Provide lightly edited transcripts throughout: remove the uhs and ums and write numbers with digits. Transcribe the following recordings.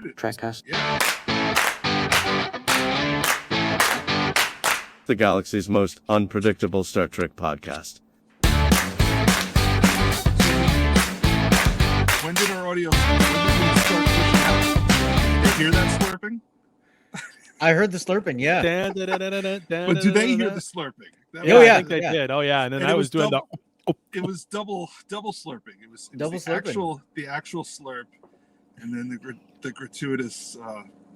Trekcast. Yeah. The galaxy's most unpredictable Star Trek podcast. When did our audio start pushing out? Did you hear that slurping? I heard the slurping, yeah. But do they hear the slurping? Yeah, I think they did. Oh yeah, and then I was doing It was double slurping. It was Double the slurping. actual slurp, and then the gratuitous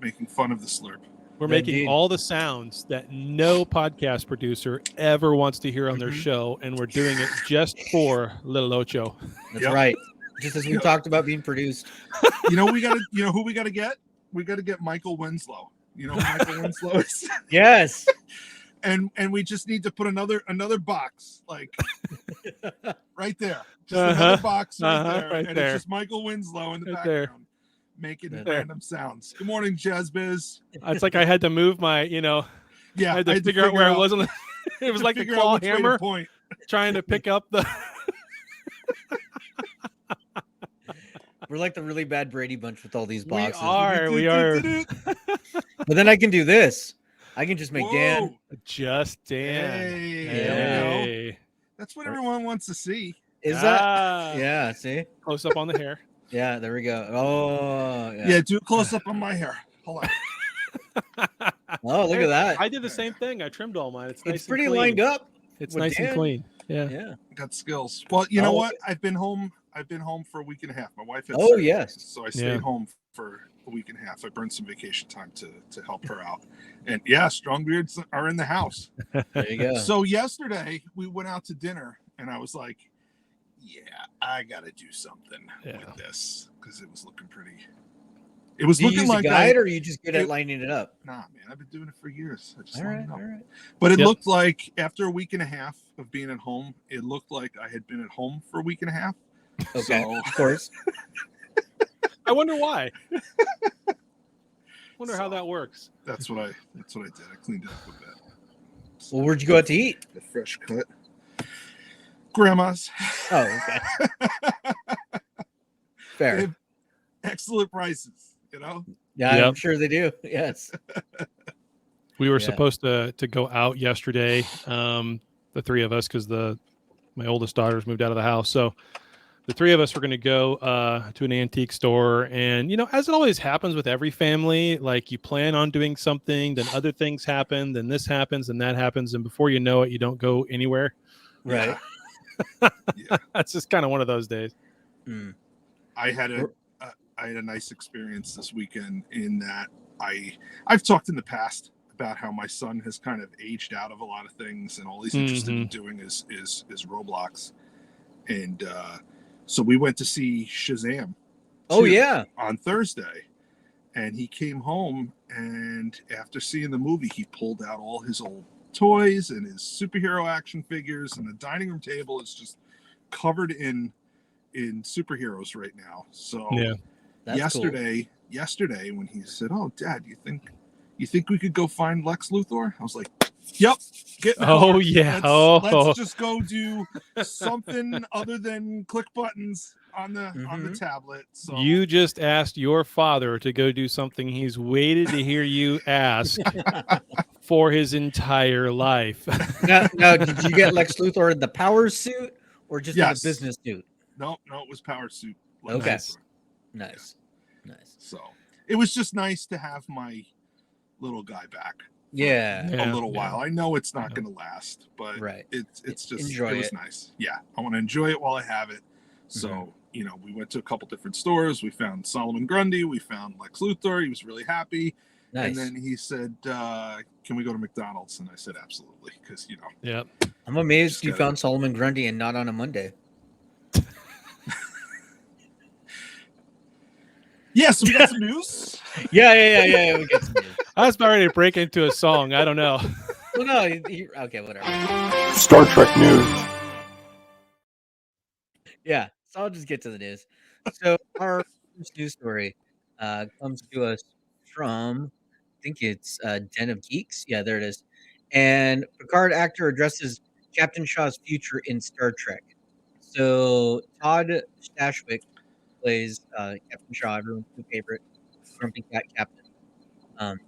making fun of the slurp. We're making all the sounds that no podcast producer ever wants to hear on their show, and we're doing it just for Little Ocho. That's right. Just as we talked about being produced. You know who we gotta get? We gotta get Michael Winslow. You know who Michael Winslow is? Yes. And we just need to put another box, like right there. Just another box right there. Right and there. It's just Michael Winslow in the Right background. there. Making random sounds. Good morning, Jazz Biz. It's like I had to move my, I had to figure out where I was on the. It was like the claw hammer trying to pick up the. We're like the really bad Brady Bunch with all these boxes. We are. But then I can do this. I can just make Dan. Just Dan. Hey. That's what everyone wants to see. Is that? Yeah, see? Close up on the hair. Yeah, there we go. Oh, yeah. Do a close up on my hair. Hold on. Oh, look at that. I did the same thing. I trimmed all mine. It's nice pretty and clean. lined up. It's nice and clean. Yeah. Yeah. Got skills. Well, you know what? I've been home for a week and a half. My wife had surgery, yes. So I stayed home for a week and a half. I burned some vacation time to help her out. And yeah, strong beards are in the house. There you go. So yesterday we went out to dinner and I was like, yeah, I got to do something with this because it was looking pretty. It was looking like a guide, or are you just good at lining it up? Nah, man, I've been doing it for years. I just all line it up. right. But it looked like after a week and a half of being at home, it looked like I had been at home for a week and a half. Okay, so, of course. I wonder why. Wonder how that works. That's what I did. I cleaned it up a bit. Well, where'd you go out to eat? A fresh cut. Grandma's. Oh, okay. Fair. Excellent prices, Yeah, I'm sure they do. Yes. We were supposed to go out yesterday, the three of us, because my oldest daughter's moved out of the house. So the three of us were going to go to an antique store. And, as it always happens with every family, like you plan on doing something, then other things happen, then this happens and that happens. And before you know it, you don't go anywhere. Right. Yeah. That's just kind of one of those days. Mm. I had a nice experience this weekend in that I've talked in the past about how my son has kind of aged out of a lot of things, and all he's interested in doing is Roblox. And so we went to see Shazam. On Thursday, and he came home, and after seeing the movie, he pulled out all his old toys and his superhero action figures, and the dining room table is just covered in superheroes right now. So yesterday when he said, "Oh, Dad, you think we could go find Lex Luthor?" I was like, "Yep, get in the car. Let's just go do something other than click buttons on the tablet." So you just asked your father to go do something he's waited to hear you ask for his entire life. Now, did you get Lex Luthor in the power suit or just in the business suit? No, it was power suit. Okay. Nice. So it was just nice to have my little guy back. Yeah. A little while. I know it's not going to last, but it's just enjoy it was nice. Yeah, I want to enjoy it while I have it. So we went to a couple different stores. We found Solomon Grundy. We found Lex Luthor. He was really happy. Nice. And then he said, "Can we go to McDonald's?" And I said, "Absolutely," because Yep. I'm amazed you found Solomon Grundy and not on a Monday. Yes, we got some news. Yeah. We got some news. I was about ready to break into a song. I don't know. Well, no, okay, whatever. Star Trek news. Yeah, so I'll just get to the news. So our first news story comes to us from, I think it's Den of Geeks. Yeah, there it is. And Picard actor addresses Captain Shaw's future in Star Trek. So Todd Stashwick plays Captain Shaw, everyone's new favorite. Grumpy Cat Captain,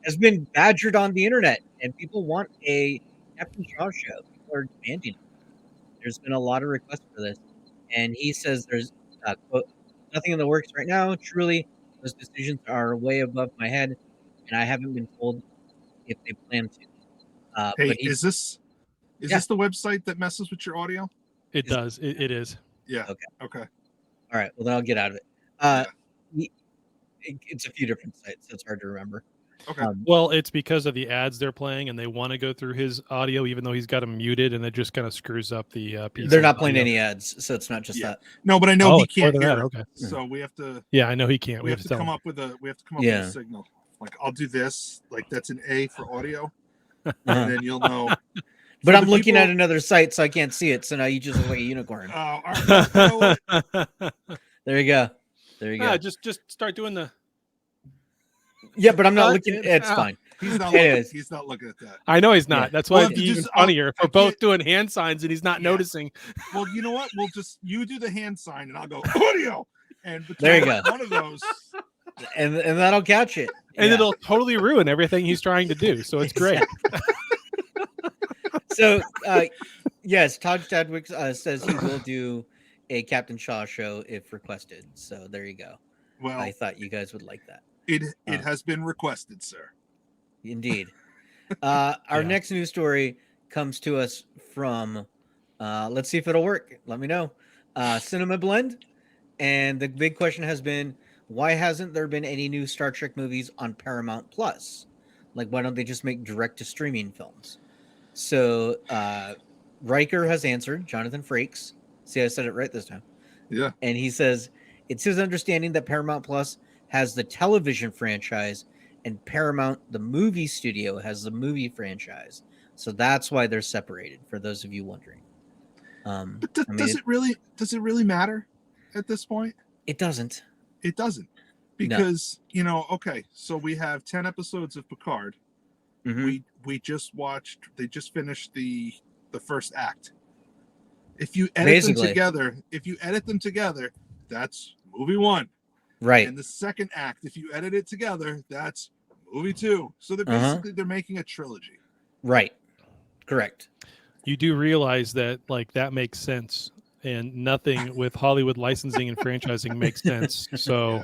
has been badgered on the internet, and people want a Captain Shaw show. People are demanding it. There's been a lot of requests for this, and he says there's quote, nothing in the works right now. Truly, those decisions are way above my head, and I haven't been told if they plan to. Hey, But he, is this the website that messes with your audio? It does. It is. Yeah. Okay. Okay. All right. Well, then I'll get out of it. Yeah. It's a few different sites, so it's hard to remember. Okay. Well, it's because of the ads they're playing, and they want to go through his audio, even though he's got him muted, and it just kind of screws up the. They're not playing audio. any ads, so it's not just that. No, but I know he it's more can't than hear that. it. Okay. So we have to. Yeah, I know he can't. We have to tell come him. up with a. We have to come up with a signal. Like I'll do this. Like that's an A for audio, and then you'll know. But I'm looking at another site, so I can't see it. So now you just look like a unicorn. All right, you know what? There you go. There you go. Just start doing the. Yeah, but I'm not looking. It's fine. He's not looking at that. I know he's not. Yeah. That's why Well, it'd be even just- funnier if I we're both can't- doing hand signs and he's not noticing. Well, you know what? We'll just you do the hand sign and I'll go audio, and There you go. One of those. And that'll catch it. And Yeah. it'll totally ruin everything he's trying to do. So it's great. So, yes, Todd Chadwick says he will do a Captain Shaw show if requested. So there you go. Well, I thought you guys would like that. it has been requested, sir. Indeed. Our Yeah. next news story comes to us from, let's see if it'll work. Let me know. Cinema Blend. And the big question has been, why hasn't there been any new Star Trek movies on Paramount Plus? Like, why don't they just make direct-to-streaming films? So, Riker has answered, Jonathan Frakes. See, I said it right this time. Yeah. And he says, it's his understanding that Paramount Plus has the television franchise and Paramount, the movie studio, has the movie franchise. So that's why they're separated, for those of you wondering. But does it really matter at this point? It doesn't. It doesn't. Because, okay, so we have 10 episodes of Picard. Mhm. We just watched, they just finished the first act. If you edit them together, that's movie one. Right. And the second act, if you edit it together, that's movie two. So they're making a trilogy. Right. Correct. You do realize that that makes sense, and nothing with Hollywood licensing and franchising makes sense. So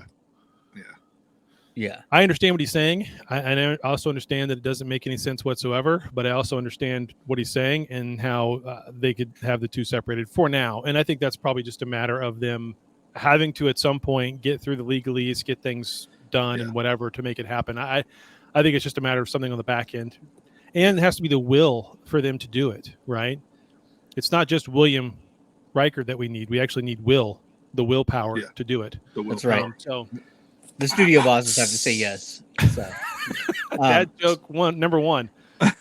Yeah. I understand what he's saying. I also understand that it doesn't make any sense whatsoever, but I also understand what he's saying and how they could have the two separated for now. And I think that's probably just a matter of them having to, at some point, get through the legalese, get things done and whatever to make it happen. I think it's just a matter of something on the back end. And it has to be the will for them to do it, right? It's not just William Riker that we need. We actually need the willpower to do it. That's right. So the studio bosses have to say yes. So, that joke number one.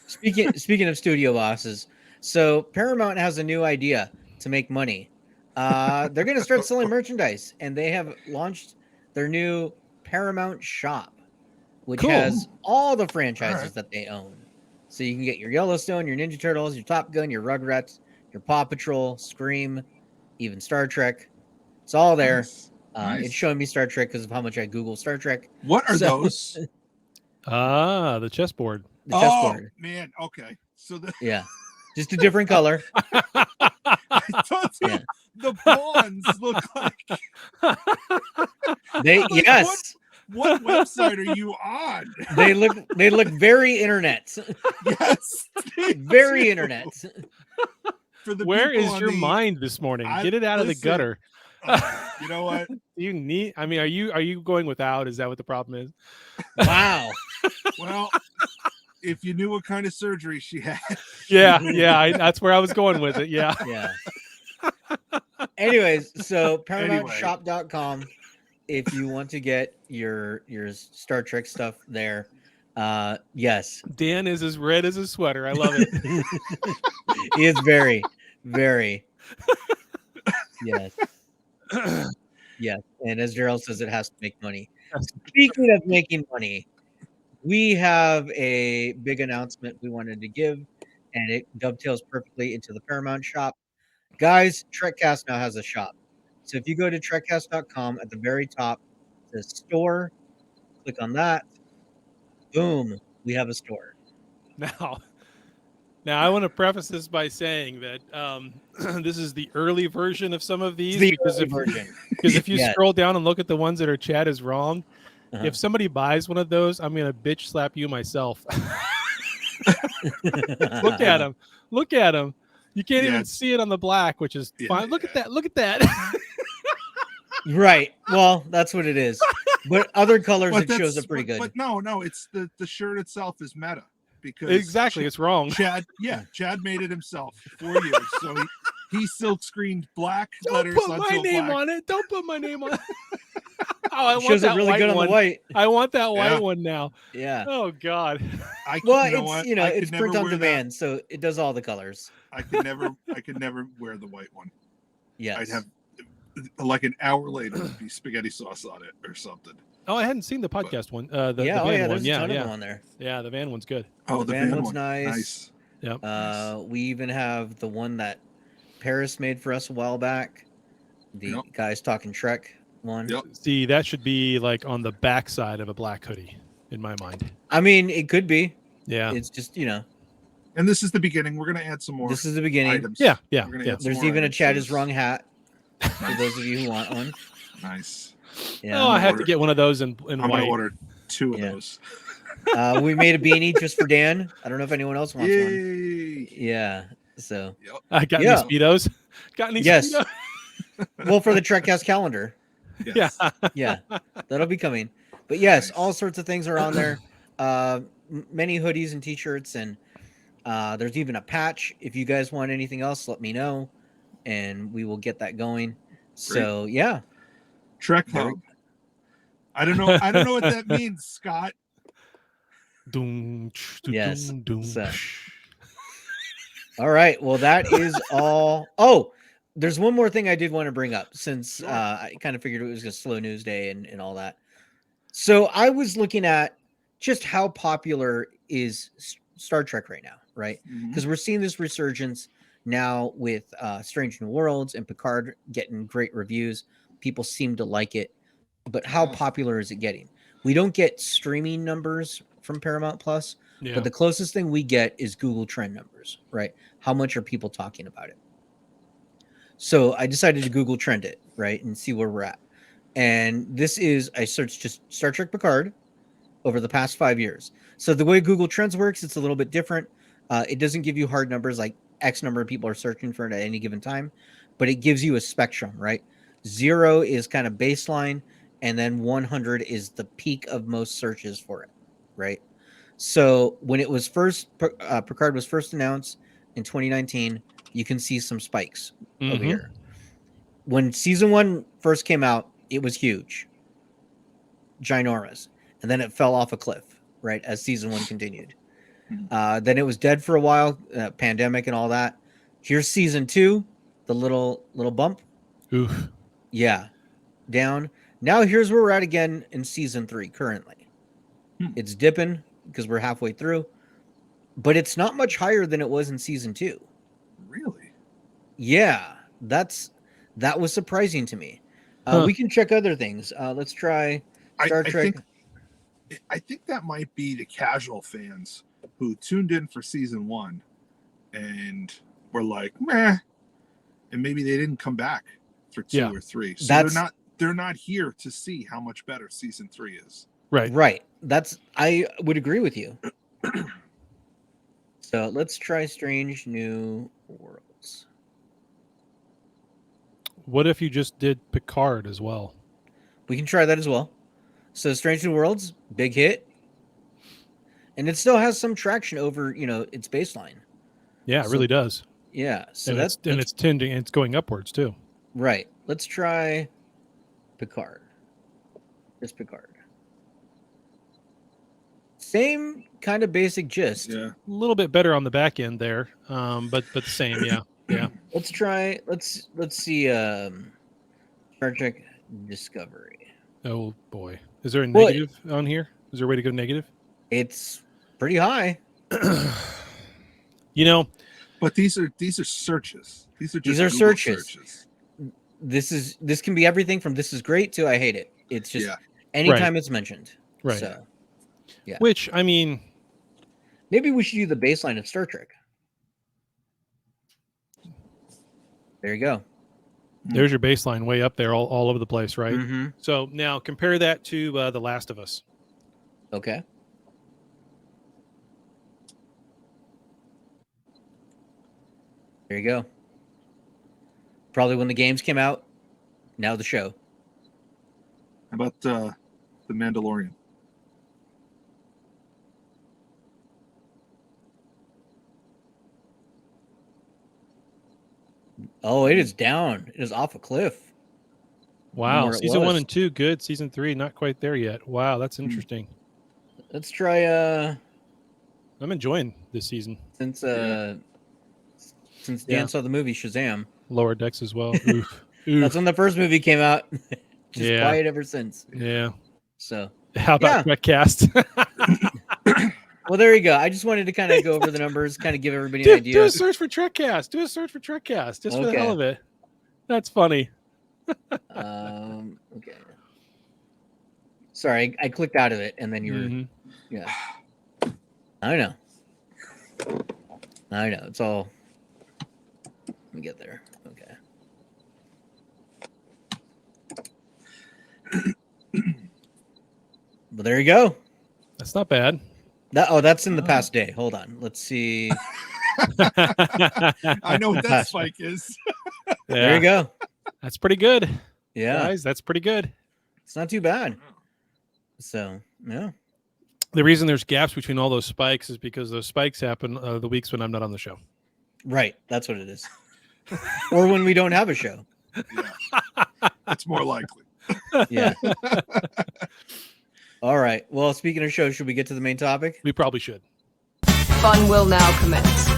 Speaking of studio bosses, so Paramount has a new idea to make money. They're going to start selling merchandise, and they have launched their new Paramount Shop, which has all the franchises that they own. So you can get your Yellowstone, your Ninja Turtles, your Top Gun, your Rugrats, your Paw Patrol, Scream, even Star Trek. It's all there. Nice. It's showing me Star Trek because of how much I Google Star Trek. What are those? The chessboard. The chessboard. Oh, man. Okay. So Yeah. Just a different color. I told you the pawns look like Yes. What website are you on? They look very internet. Yes. Very internet. Where is your mind this morning? Get it out of the gutter. You know what? You need. I mean, are you going without? Is that what the problem is? Wow. Well, if you knew what kind of surgery she had. Yeah. That's where I was going with it. Yeah. Yeah. Anyways, so ParamountShop.com, if you want to get your Star Trek stuff there. Yes. Dan is as red as his sweater. I love it. He is very, very. Yes. Yes. And as Daryl says, it has to make money. Speaking of making money, we have a big announcement we wanted to give, and it dovetails perfectly into the Paramount Shop. Guys, Trekcast now has a shop. So if you go to trekcast.com, at the very top, it says store, Click on that. Boom. We have a store. Now I want to preface this by saying that this is the early version of some of these The because early version. if you Yes. scroll down and look at the ones that are Chad is wrong, Uh-huh. if somebody buys one of those, I'm gonna bitch slap you myself. Look at him. Look at him. You can't even see it on the black, which is fine. Look at that. Look at that. Right. Well, that's what it is. But other colors, But it shows up pretty good. But no, it's the shirt itself is meta because Exactly, it's wrong. Chad made it himself 4 years, so he silk screened black letters. Don't put my name on it. Don't put my name on it. Oh, I want shows that it really white good one. on the white. I want that white one now. Yeah. Oh God. It's print on demand, so it does all the colors. I could never wear the white one. Yes. I'd have like an hour later it'd be spaghetti sauce on it or something. Oh, I hadn't seen the podcast one. The van there's one. a ton of them on there. Yeah, the van one's good. Oh, the van one's nice. Yep. We even have the one that Paris made for us a while back. The guys talking Trek one. Yep. See, that should be like on the back side of a black hoodie, in my mind. I mean, it could be. Yeah. It's just, And this is the beginning. We're gonna add some more. This is the beginning. Items. Yeah. There's even a Chad is wrong hat for those of you who want one. Nice. Yeah. Oh, I have to get one of those in I'm white. gonna order 2 of those. We made a beanie just for Dan. I don't know if anyone else wants one. Yay. Yeah. So I got any Speedos. Got any Speedos? Well, for the Trekcast calendar. Yes. Yeah. That'll be coming. But yes, all sorts of things are on there. Many hoodies and t-shirts, and there's even a patch. If you guys want anything else, let me know, and we will get that going. So yeah. Trek Hub. I don't know what that means, Scott. Yes. So. All right. Well, that is all. Oh, there's one more thing I did want to bring up since I kind of figured it was a slow news day and all that. So I was looking at just how popular is Star Trek right now, right? Because we're seeing this resurgence now with Strange New Worlds and Picard getting great reviews. People seem to like it. But how popular is it getting? We don't get streaming numbers from Paramount Plus, but the closest thing we get is Google Trend numbers, right? How much are people talking about it? So I decided to Google Trend it, right, and see where we're at. And this is, I searched just Star Trek Picard over the past 5 years. So the way Google Trends works, it's a little bit different. It doesn't give you hard numbers like X number of people are searching for it at any given time, but it gives you a spectrum, right? 0 is kind of baseline, and then 100 is the peak of most searches for it, right? So when it was Picard was first announced in 2019, you can see some spikes over here. When season 1 first came out, it was huge, ginormous, and then it fell off a cliff, right, as season 1 continued. Then it was dead for a while, pandemic and all that. Here's season 2, the little bump. Oof. Yeah, down. Now here's where we're at again in season 3 currently. It's dipping because we're halfway through, but it's not much higher than it was in season 2. Really? Yeah, that was surprising to me. We can check other things. Let's try Star Trek. I think that might be the casual fans who tuned in for season 1 and were like, meh, and maybe they didn't come back for 2 or 3. So they're not here to see how much better season 3 is. Right. I would agree with you. So let's try Strange New Worlds. What if you just did Picard as well? We can try that as well. So Strange New Worlds, big hit. And it still has some traction over, its baseline. Yeah, it really does. Yeah. So it's tending, it's going upwards too. Right. Let's try Picard. Just Picard. Same kind of basic gist. Yeah. A little bit better on the back end there. But the same, yeah. Yeah. Let's see Star Trek Discovery. Oh boy. Is there a negative on here? Is there a way to go negative? It's pretty high. But these are searches. These are Google searches. This can be everything from this is great to I hate it. It's just anytime it's mentioned. Right. So, yeah. Which, I mean, maybe we should do the baseline of Star Trek. There you go. There's your baseline way up there, all over the place, right? Mm-hmm. So now compare that to The Last of Us. Okay. There you go. Probably when the games came out, now the show. How about The Mandalorian? Oh, it is down. It is off a cliff. Wow. Where it Season 1 was. and 2, good. Season 3, not quite there yet. Wow, that's interesting. Let's try I'm enjoying this season. since Dan saw the movie Shazam. Lower Decks as well. Oof. That's when the first movie came out. Just Yeah. quiet ever since. Yeah. So How about Trekcast? well, there you go. I just wanted to kind of go over the numbers, kind of give everybody an do idea. a search for Trekcast. Do a search for Trekcast just for the Okay. hell of it. That's funny. Okay. Sorry, I clicked out of it, and then you were. Yeah. I know. It's all. Let me get there. Okay. But there you go. That's not bad. That's in the past day. Hold on. Let's see. I know what that spike is. There you go. That's pretty good. Yeah. Guys, that's pretty good. It's not too bad. So, yeah. The reason there's gaps between all those spikes is because those spikes happen the weeks when I'm not on the show. Right. That's what it is. Or when we don't have a show. Yeah. It's more likely. Yeah. All right. Well, speaking of shows, should we get to the main topic? We probably should. Fun will now commence.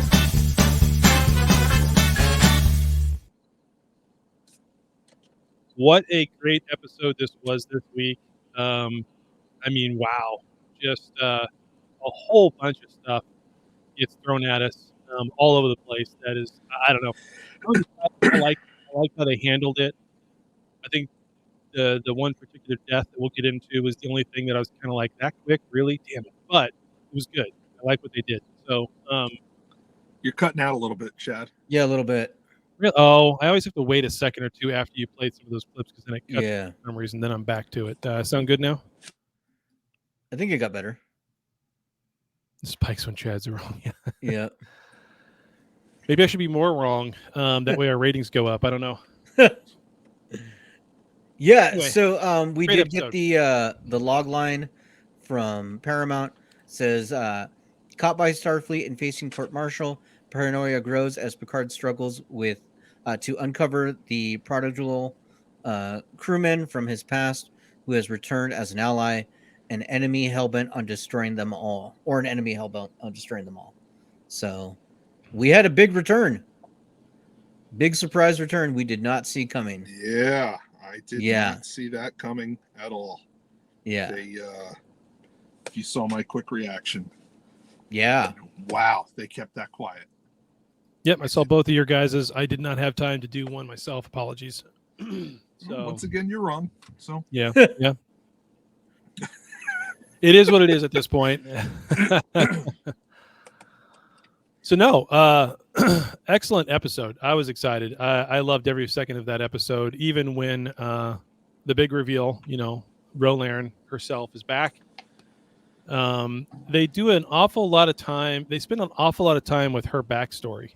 What a great episode this was this week. I mean, wow. Just a whole bunch of stuff gets thrown at us all over the place. That is, I don't know. I like how they handled it. I think the one particular death that we'll get into was the only thing that I was kind of like, that quick? Really? Damn it. But it was good. I like what they did. So, You're cutting out a little bit, Chad. Yeah, a little bit. I always have to wait a second or two after you played some of those clips because then it cuts Yeah. for some reason. Then I'm back to it. Sound good now? I think it got better. Spikes when Chad's wrong. Yeah. Maybe I should be more wrong. That way our ratings go up. I don't know. Yeah. Anyway, So we great did episode. get the log line from Paramount. It says caught by Starfleet and facing court-martial, paranoia grows as Picard struggles with to uncover the prodigal crewman from his past who has returned as an ally, an enemy hellbent on destroying them all, or an enemy hellbent on destroying them all. So we had a big return. Big surprise return we did not see coming. Yeah, I did not see that coming at all. Yeah. If you saw my quick reaction. Yeah. Wow, they kept that quiet. Yep, I saw both of your guys's. I did not have time to do one myself. Apologies. So once again, you're wrong. So yeah. It is what it is at this point. So no, excellent episode. I was excited. I loved every second of that episode, even when the big reveal, Roland herself is back. They do an awful lot of time. They spend an awful lot of time with her backstory,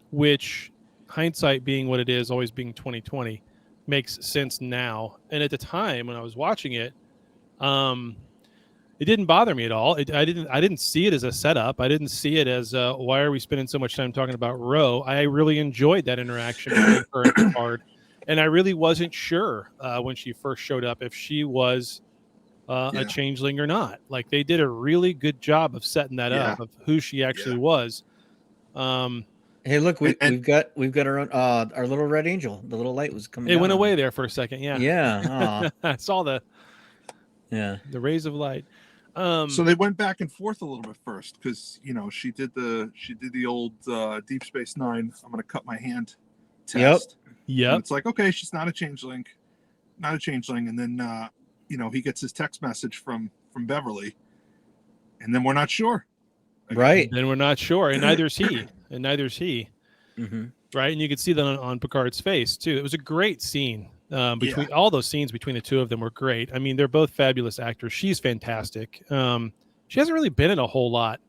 which hindsight being what it is, always being 2020, makes sense now. And at the time when I was watching it, it didn't bother me at all. I didn't see it as a setup. I didn't see it as why are we spending so much time talking about Ro? I really enjoyed that interaction between her and Picard, and I really wasn't sure when she first showed up if she was a changeling or not. Like, they did a really good job of setting that up of who she actually was. Hey, look, we've got our own our little red angel. The little light was coming. It went away there for a second. Yeah. Yeah. I saw the rays of light. So they went back and forth a little bit first because she did the old Deep Space Nine, I'm gonna cut my hand test. Yep. And it's like, okay, she's not a changeling, and then he gets his text message from Beverly, and then we're not sure. Right. Then we're not sure, and neither is he. Mm-hmm. Right, and you could see that on Picard's face too. It was a great scene. Between all those scenes between the two of them were great. I mean, they're both fabulous actors. She's fantastic. She hasn't really been in a whole lot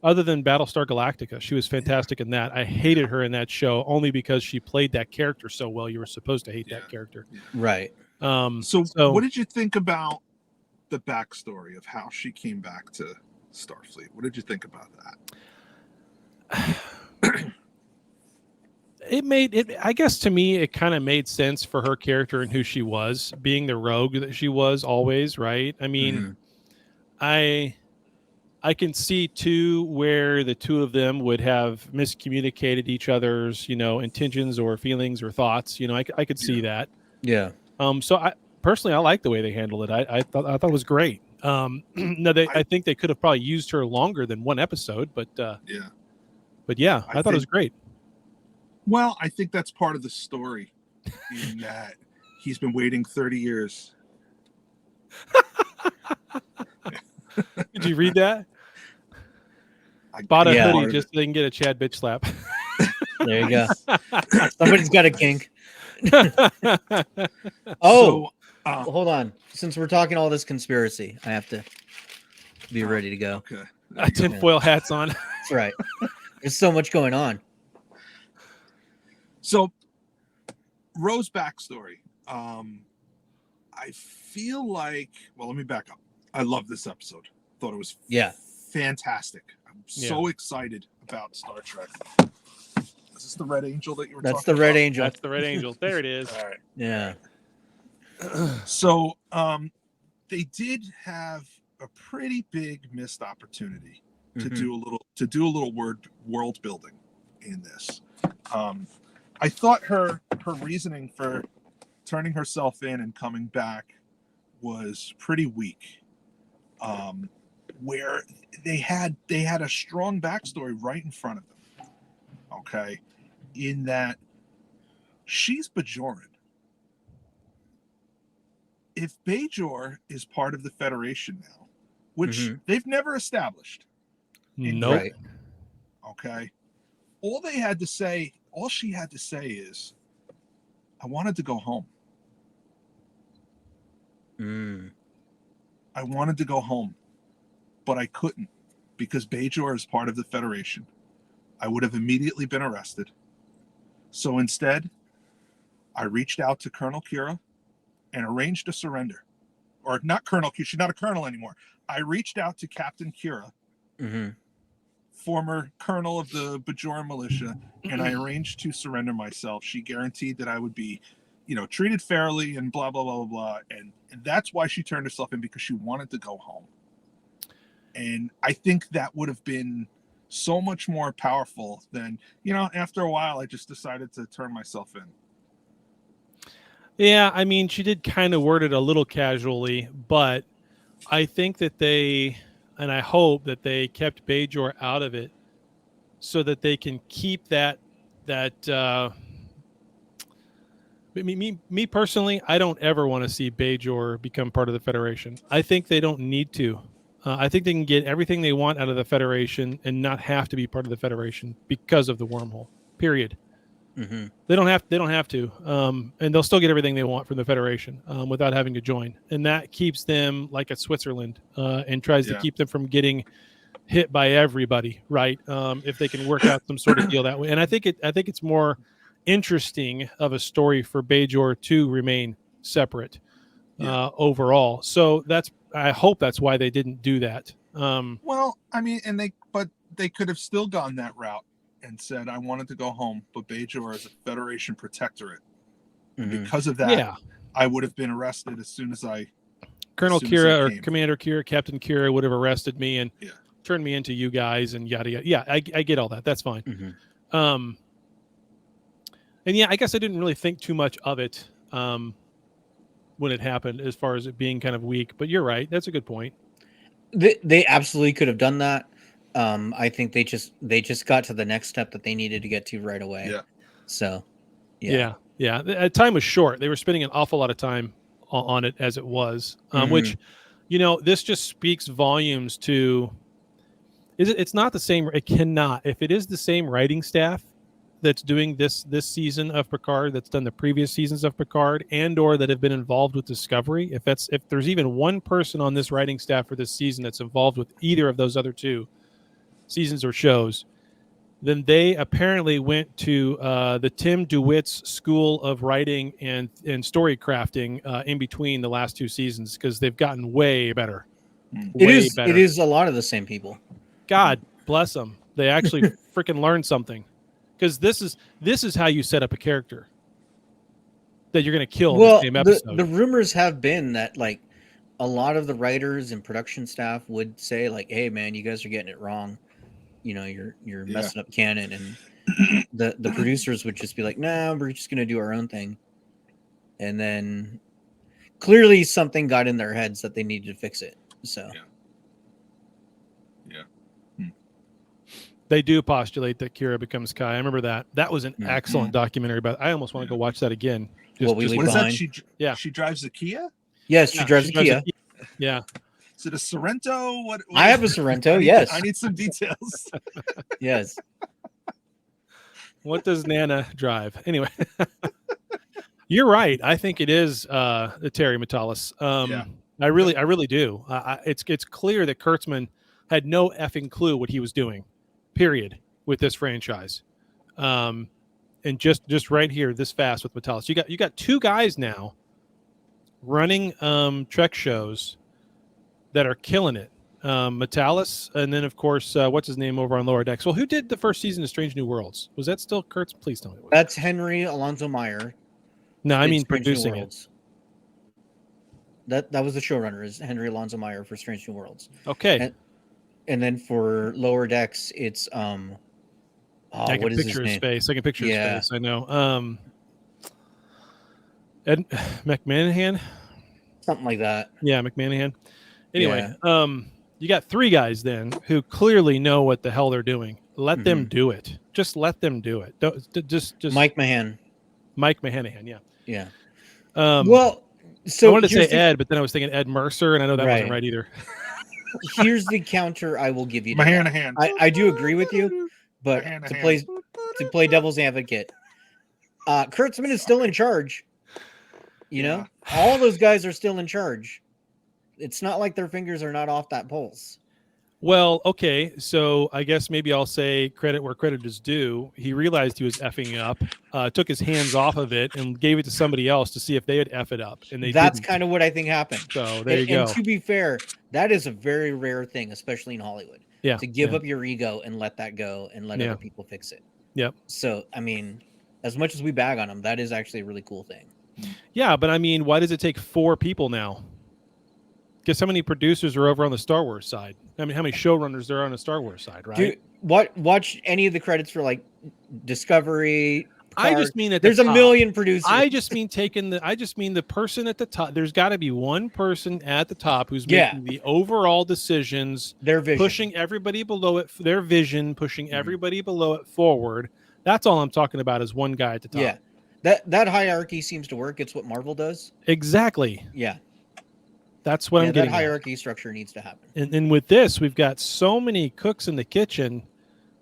other than Battlestar Galactica. She was fantastic in that. I hated her in that show only because she played that character so well. You were supposed to hate that character. Right. So what did you think about the backstory of how she came back to Starfleet? What did you think about that? I guess to me, it kind of made sense for her character and who she was, being the rogue that she was always, right? I mean, I can see too where the two of them would have miscommunicated each other's, intentions or feelings or thoughts. I could see that. Yeah. So I personally, I like the way they handled it. I thought it was great. I think they could have probably used her longer than one episode, but yeah, I thought it was great. Well, I think that's part of the story in that he's been waiting 30 years. Did you read that? I bought a hoodie just so they can get a Chad bitch slap. There you go. Somebody's got a kink. Hold on. Since we're talking all this conspiracy, I have to be ready to go. Okay. Tinfoil hats on. That's right. There's so much going on. So, Rose backstory. I feel like, let me back up. I love this episode. Thought it was fantastic. I'm so excited about Star Trek. Is this the Red Angel that you were talking about? That's the Red Angel. That's the Red Angel. There it is. All right. Yeah. So, they did have a pretty big missed opportunity to do a little world building in this. I thought her reasoning for turning herself in and coming back was pretty weak. Where they had a strong backstory right in front of them. Okay, in that she's Bajoran. If Bajor is part of the Federation now, which they've never established. Nope. Right. Okay. All she had to say is, I wanted to go home. I wanted to go home, but I couldn't because Bajor is part of the Federation. I would have immediately been arrested. So instead, I reached out to Colonel Kira and arranged a surrender. Or not Colonel Kira, she's not a colonel anymore. I reached out to Captain Kira, former colonel of the Bajoran militia, and I arranged to surrender myself. She guaranteed that I would be, treated fairly and blah, blah, blah, blah, blah. And that's why she turned herself in, because she wanted to go home. And I think that would have been so much more powerful than, after a while, I just decided to turn myself in. Yeah, I mean, she did kind of word it a little casually, but I think that and I hope that they kept Bajor out of it so that they can keep that me personally, I don't ever want to see Bajor become part of the Federation. I think they don't need to. I think they can get everything they want out of the Federation and not have to be part of the Federation because of the wormhole. Period. They don't have to, and they'll still get everything they want from the Federation without having to join, and that keeps them like at Switzerland and tries to keep them from getting hit by everybody, right? If they can work out some sort of deal that way, and I think it's more interesting of a story for Bajor to remain separate overall. So I hope that's why they didn't do that. Well, I mean, but they could have still gone that route and said, I wanted to go home, but Bajor is a Federation protectorate. And because of that, I would have been arrested as soon as Colonel Kira or Commander Kira, Captain Kira would have arrested me and turned me into you guys and yada, yada. Yeah, I get all that. That's fine. And I guess I didn't really think too much of it when it happened as far as it being kind of weak, but you're right. That's a good point. They absolutely could have done that. I think they just got to the next step that they needed to get to right away. Yeah. So, yeah. Time was short. They were spending an awful lot of time on it as it was, which, this just speaks volumes to. It's not the same. It cannot. If it is the same writing staff that's doing this season of Picard, that's done the previous seasons of Picard, and/or that have been involved with Discovery, if there's even one person on this writing staff for this season that's involved with either of those other two seasons or shows, then they apparently went to the Tim DeWitt's School of Writing and Story Crafting in between the last two seasons, because they've gotten way better. It is a lot of the same people. God bless them. They actually freaking learned something, because this is how you set up a character that you're going to kill in the same episode. The rumors have been that like a lot of the writers and production staff would say like, "Hey man, you guys are getting it wrong. You're messing up canon," and the producers would just be like, "Nah, we're just going to do our own thing." And then clearly something got in their heads that they needed to fix it. So. Yeah. They do postulate that Kira becomes Kai. I remember that. That was an excellent documentary, but I almost want to go watch that again. What is that? She drives a Kia? Yes, she drives a Kia. Yeah. Is it a Sorrento? What I have a Sorrento, yes. I need some details. Yes. What does Nana drive? Anyway. You're right. I think it is the Terry Metalis. I really do. It's clear that Kurtzman had no effing clue what he was doing. Period, with this franchise, and just right here, this fast with Metalis, you got two guys now running Trek shows that are killing it. Metalis, and then of course, what's his name over on Lower Decks? Well, who did the first season of Strange New Worlds? Was that still Kurtz? Please tell me. That's Henry Alonso Meyer. No, I mean producing it. That was the showrunner, is Henry Alonso Meyer for Strange New Worlds. Okay. And then for Lower Decks, it's I can what is picture his his name? face. I can picture his face. I know. Ed McManahan, Something like that. Yeah, McManahan. Anyway, you got three guys then who clearly know what the hell they're doing. Let them do it. Just let them do it. Don't just Mike Mahan. Mike Mahanahan. Yeah. Yeah. So I wanted to say Ed, but then I was thinking Ed Mercer, and I know that wasn't right either. Here's the counter I will give you. Mahanahan. I do agree with you, but to play devil's advocate, Kurtzman is still in charge. All those guys are still in charge. It's not like their fingers are not off that pulse. Well, okay, so I guess maybe I'll say credit where credit is due. He realized he was effing up, took his hands off of it, and gave it to somebody else to see if they would F it up. And that's kind of what I think happened. So there you go. And to be fair, that is a very rare thing, especially in Hollywood. Yeah. To give up your ego and let that go and let other people fix it. Yep. So, I mean, as much as we bag on them, that is actually a really cool thing. Yeah, but I mean, why does it take 4 people now? Because how many producers are over on the Star Wars side? I mean, how many showrunners there are on the Star Wars side, right? Dude, watch any of the credits for like Discovery. Picard. I just mean that there's a million producers. I just mean the person at the top. There's got to be one person at the top who's making the overall decisions. Their vision, pushing everybody below it. Their vision, pushing everybody below it forward. That's all I'm talking about. Is one guy at the top. Yeah, that hierarchy seems to work. It's what Marvel does. Exactly. Yeah. That's what I'm getting. That hierarchy structure needs to happen. And with this, we've got so many cooks in the kitchen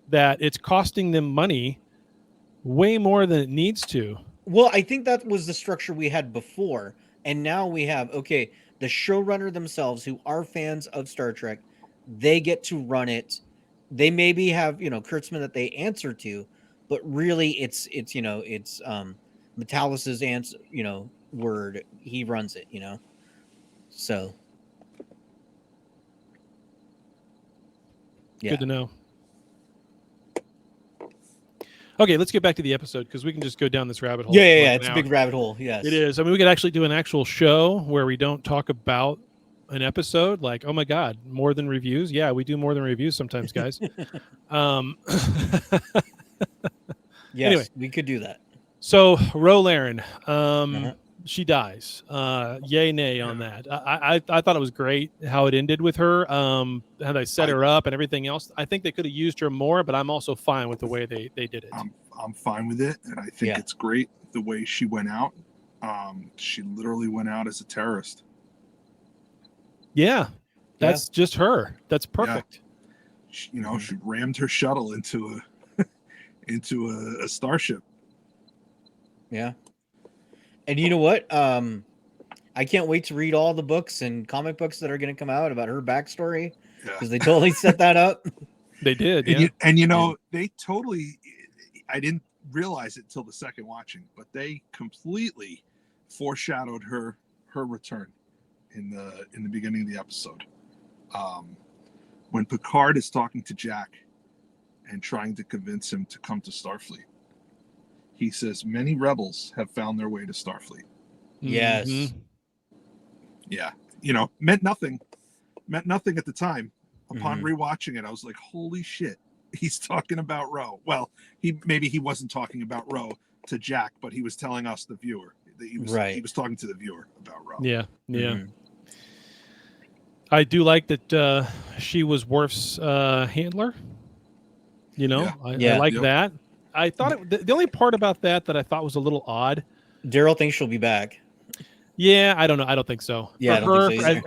that it's costing them money way more than it needs to. Well, I think that was the structure we had before. And now we have, the showrunner themselves who are fans of Star Trek, they get to run it. They maybe have, Kurtzman that they answer to, but really it's Metalis's answer, word. He runs it, So, good to know. Okay, let's get back to the episode because we can just go down this rabbit hole. Yeah, it's a big rabbit hole. Yes, it is. I mean, we could actually do an actual show where we don't talk about an episode. Like, oh my God, more than reviews. Yeah, we do more than reviews sometimes, guys. Yes, anyway, we could do that. So, Ro Laren, she dies. Yay, nay on that. I thought it was great how it ended with her, how they set her up and everything else. I think they could have used her more, but I'm also fine with the way they did it. I'm fine with it, and I think it's great the way she went out. She literally went out as a terrorist. Yeah, that's just her. That's perfect. She, she rammed her shuttle into a starship. Yeah. And you know what? I can't wait to read all the books and comic books that are going to come out about her backstory, because they totally set that up. They did, and they totally. I didn't realize it till the second watching, but they completely foreshadowed her return in the beginning of the episode. When Picard is talking to Jack and trying to convince him to come to Starfleet, he says many rebels have found their way to Starfleet. Yes. Mm-hmm. Yeah, meant nothing at the time. Upon rewatching it, I was like, holy shit, he's talking about Ro. Well, he wasn't talking about Ro to Jack, but he was telling us, the viewer, that he was talking to the viewer about Ro. Yeah. I do like that she was Worf's handler. I like that. I thought the only part about that I thought was a little odd. Daryl thinks she'll be back. Yeah, I don't know. I don't think so. Yeah,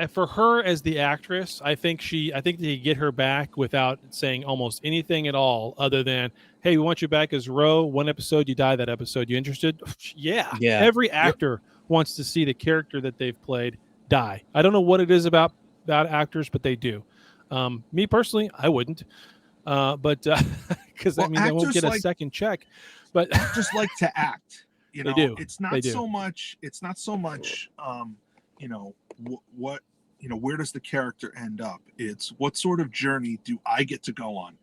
for her as the actress, I think they get her back without saying almost anything at all, other than, "Hey, we want you back as Ro. One episode, you die that episode. You interested?" Yeah. Every actor wants to see the character that they've played die. I don't know what it is about actors, but they do. Me personally, I wouldn't, but because that means I won't get a second check. But actors like to act. They do. It's not so much. Where does the character end up? It's what sort of journey do I get to go on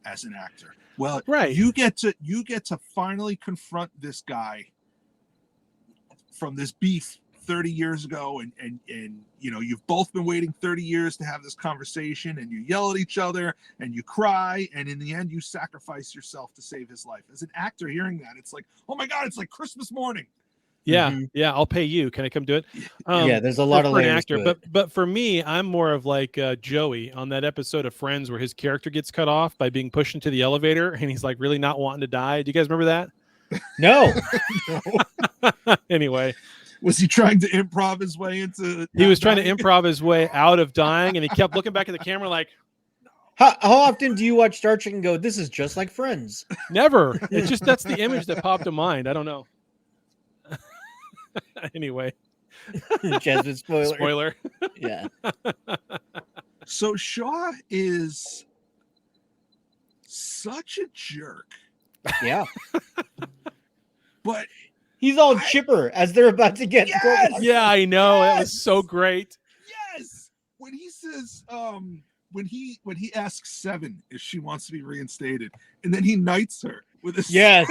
as an actor? Well, you get to finally confront this guy from this beef 30 years ago, and you've both been waiting 30 years to have this conversation, and you yell at each other and you cry, and in the end you sacrifice yourself to save his life. As an actor, hearing that, it's like, oh my god, it's like Christmas morning. Yeah, I'll pay you. Can I come do it? There's a lot of layers actor, to it. but for me, I'm more of like Joey on that episode of Friends where his character gets cut off by being pushed into the elevator, and he's like really not wanting to die. Do you guys remember that? No. Anyway. Was he trying to improv his way into? He was trying to improv his way out of dying, and he kept looking back at the camera like. How often do you watch Star Trek and go, "This is just like Friends"? Never. It's just that's the image that popped to mind. I don't know. Anyway. Jasmine Spoiler. Yeah. So Shaw is such a jerk. Yeah. But. He's all chipper as they're about to get. Yes! Yeah, I know. It was so great. Yes. When he says, when he asks Seven if she wants to be reinstated, and then he knights her with a yes.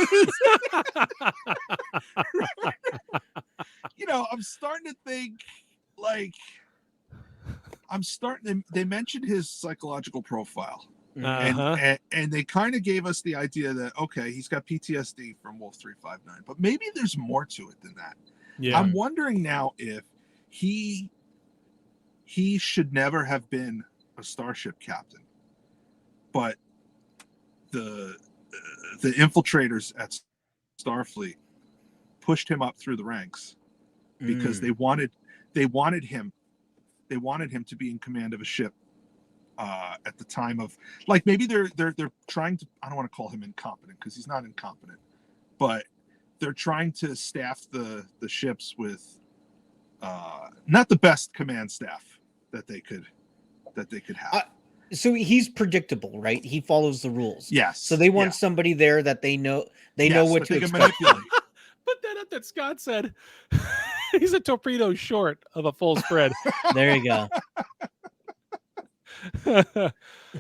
I'm starting to think they mentioned his psychological profile. And they kind of gave us the idea that, okay, he's got PTSD from Wolf 359, but maybe there's more to it than that. Yeah. I'm wondering now if he should never have been a starship captain, but the infiltrators at Starfleet pushed him up through the ranks because they wanted him to be in command of a ship. At the time of, like, maybe they're trying to, I don't want to call him incompetent because he's not incompetent, but they're trying to staff the ships with not the best command staff that they could have. So he's predictable, right? He follows the rules. Yes. So they want somebody there that they know what to expect. Put that up that Scott said. He's a torpedo short of a full spread. There you go.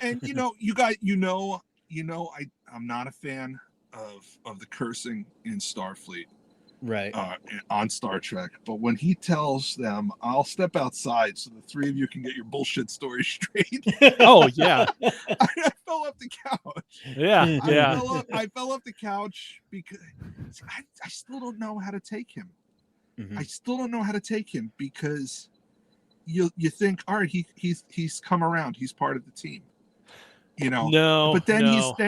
And you guys, I'm not a fan of the cursing in Starfleet, right? On Star Trek, but when he tells them, "I'll step outside so the three of you can get your bullshit story straight," oh yeah, I fell off the couch. Yeah, I fell off the couch because I still don't know how to take him. I still don't know how to take him because. You think, all right, he's come around, he's part of the team, but then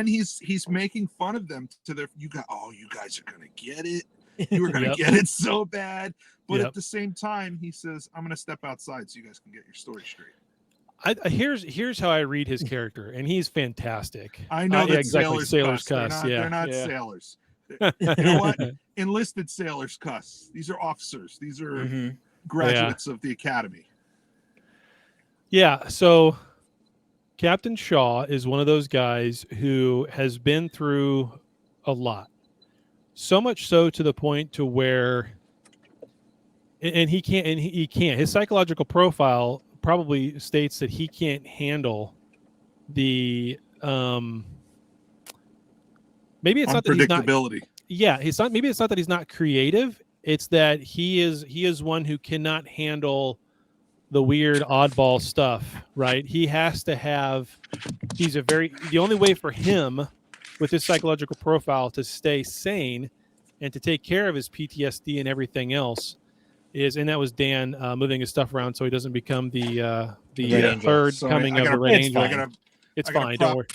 he's making fun of them to their, you guys are gonna get it, You were going to get it so bad. But Yep. at the same time, he says, I'm going to step outside so you guys can get your story straight. Here's how I read his character, and he's fantastic. I know that exactly. sailors cuss. They're not sailors. You know what? Enlisted sailors cuss. These are officers. These are graduates of the academy. Yeah. So Captain Shaw is one of those guys who has been through a lot. So much so to the point to where, and he can't. His psychological profile probably states that he can't handle the maybe it's not that he's not unpredictability. it's not, maybe it's not that he's not creative, it's that he is one who cannot handle the weird oddball stuff, right? He has to have the only way for him with his psychological profile to stay sane and to take care of his PTSD and everything else is, and that was Dan moving his stuff around so he doesn't become the third coming of the Red Angel. It's fine. Don't worry.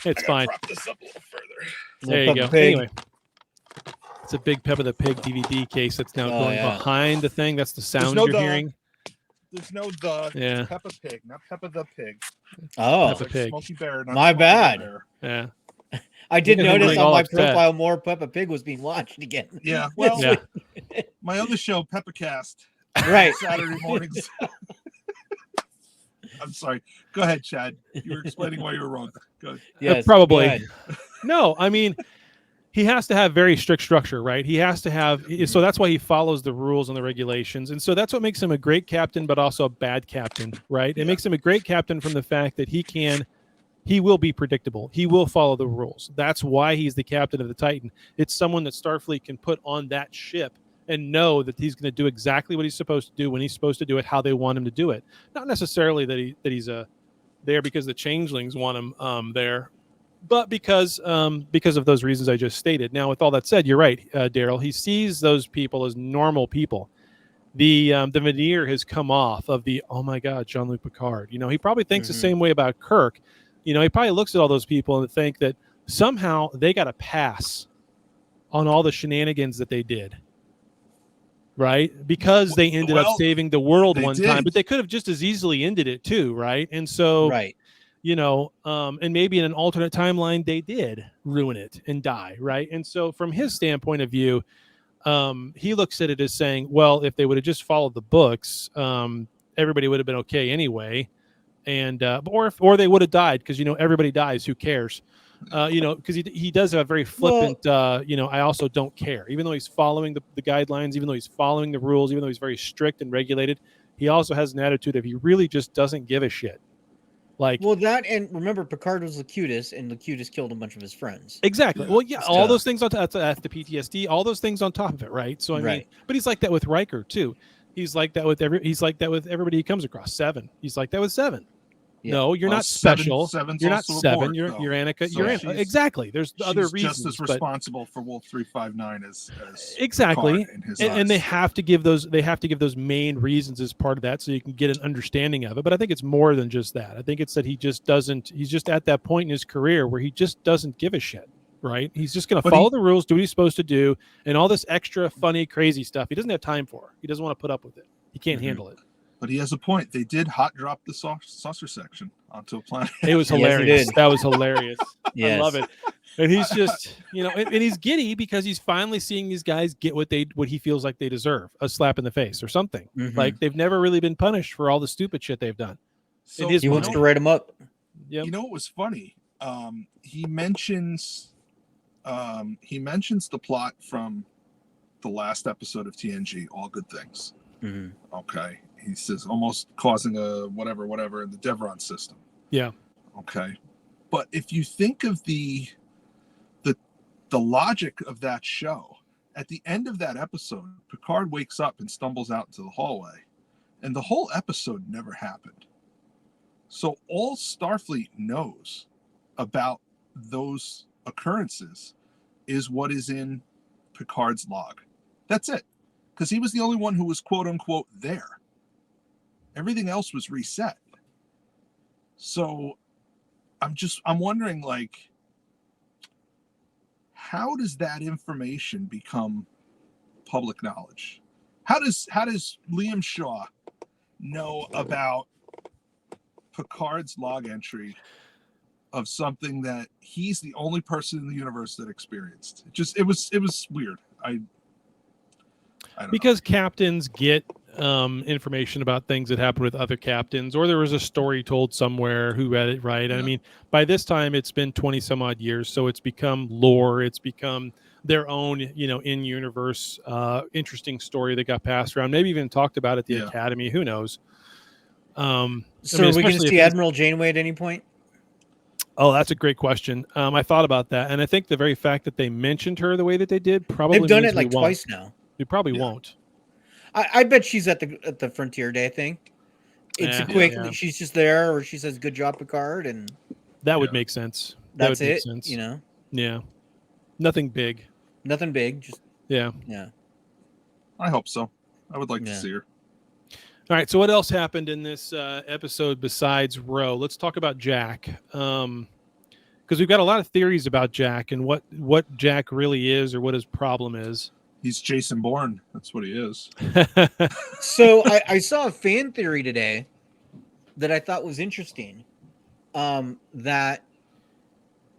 It's fine. Prop this up a little further. There you go. Anyway, it's a big Peppa the Pig DVD case that's now going behind the thing. That's the sound you're hearing. There's no the. Yeah. Peppa Pig, not Peppa the Pig. Oh, Peppa Pig. Smokey Bear. Not My Smokey bad. Bear. Yeah. I did Look at him notice getting on all my upset. profile more Peppa Pig was being watched again. Yeah. Well, Yeah. my other show, Peppacast, Right. Saturday mornings. I'm sorry. Go ahead, Chad. You were explaining why you were wrong. Go ahead. Yes, probably. go ahead. No, I mean, he has to have very strict structure, right? He has to have, so that's why he follows the rules and the regulations. And so that's what makes him a great captain, but also a bad captain, right? It makes him a great captain from the fact that he will be predictable. He will follow the rules. That's why he's the captain of the Titan. It's someone that Starfleet can put on that ship and know that he's going to do exactly what he's supposed to do when he's supposed to do it, how they want him to do it. Not necessarily that he's there because the changelings want him there, but because of those reasons I just stated. Now, with all that said, you're right, Daryl. He sees those people as normal people. The veneer has come off of the, oh my God, Jean-Luc Picard. You know, he probably thinks the same way about Kirk. You know, he probably looks at all those people and think that somehow they got a pass on all the shenanigans that they did. Right? Because they ended up saving the world one time, but they could have just as easily ended it too, right? And so, right. You know, and maybe in an alternate timeline, they did ruin it and die, right? And so from his standpoint of view, he looks at it as saying, well, if they would have just followed the books, everybody would have been okay anyway. And or they would have died because, you know, everybody dies. Who cares? You know, because he does have a very flippant, you know, I also don't care. Even though he's following the guidelines, even though he's following the rules, even though he's very strict and regulated, he also has an attitude of he really just doesn't give a shit. Like, well, that, and remember, Picard was Locutus, and Locutus killed a bunch of his friends. Exactly. Well, yeah, all those things on top, that's the PTSD, all those things on top of it, right? So I mean, but he's like that with Riker too. He's like that with everybody he comes across. Seven. He's like that with Seven. Yeah. No, you're not special. You're not Seven. You're Annika. So you're Annika. Exactly. There's other reasons. Just as responsible for Wolf 359 as exactly. And they eyes. have to give those. They have to give those main reasons as part of that, so you can get an understanding of it. But I think it's more than just that. I think it's that he just doesn't. He's just at that point in his career where he just doesn't give a shit. Right? He's just going to follow the rules, do what he's supposed to do, and all this extra funny, crazy stuff he doesn't have time for. He doesn't want to put up with it. He can't handle it. But he has a point. They did hot drop the saucer section onto a planet. It was hilarious. That was hilarious. Yes. I love it. And he's just, you know, and he's giddy because he's finally seeing these guys get what he feels like they deserve, a slap in the face or something. Like they've never really been punished for all the stupid shit they've done. So he wants to write them up. Yep. You know what was funny? He mentions the plot from the last episode of TNG, All Good Things. Okay. He says almost causing a whatever in the Devron system. Yeah. Okay. But if you think of the logic of that show, at the end of that episode, Picard wakes up and stumbles out into the hallway, and the whole episode never happened. So all Starfleet knows about those occurrences is what is in Picard's log. That's it. Because he was the only one who was quote unquote there. Everything else was reset. So I'm wondering, like, how does that information become public knowledge? How does Liam Shaw know about Picard's log entry of something that he's the only person in the universe that experienced? It was weird. I don't Because know. captains get information about things that happen with other captains, or there was a story told somewhere who read it, right? Yeah. I mean, by this time it's been 20 some odd years, so it's become lore. It's become their own, in universe, interesting story that got passed around. Maybe even talked about at the Academy. Who knows? So are we going to see Admiral Janeway at any point? Oh, that's a great question. I thought about that, and I think the very fact that they mentioned her the way that they did probably they've done means it like we won't. twice now. We probably won't. I bet she's at the Frontier Day thing. It's a quick. Yeah. She's just there, or she says "Good job, Picard," and that would make sense. That's make it. sense. Yeah. Nothing big. Nothing big. Just yeah. I hope so. I would like to see her. All right. So what else happened in this episode besides Ro? Let's talk about Jack. Because we've got a lot of theories about Jack and what Jack really is or what his problem is. He's Jason Bourne. That's what he is. So I saw a fan theory today that I thought was interesting. That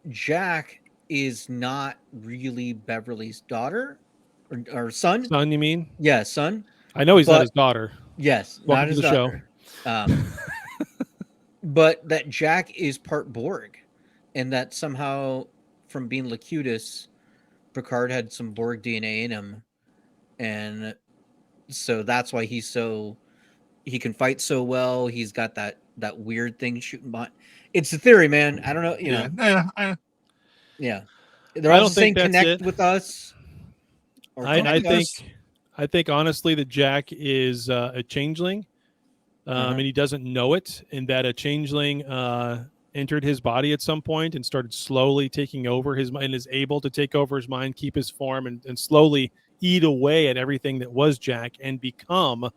Jack is not really Beverly's daughter or son. Son, you mean? Yeah, son. I know he's not his daughter. Yes, welcome not his to the daughter. Show. But that Jack is part Borg, and that somehow from being Locutus, Picard had some Borg DNA in him, and so that's why he can fight so well. He's got that weird thing shooting behind. It's a theory, man. I don't know. Yeah. They're also saying connect with us. Or I think honestly that Jack is a changeling, and he doesn't know it, and that a changeling entered his body at some point and started slowly taking over his mind, and is able to take over his mind, keep his form, and slowly eat away at everything that was Jack and become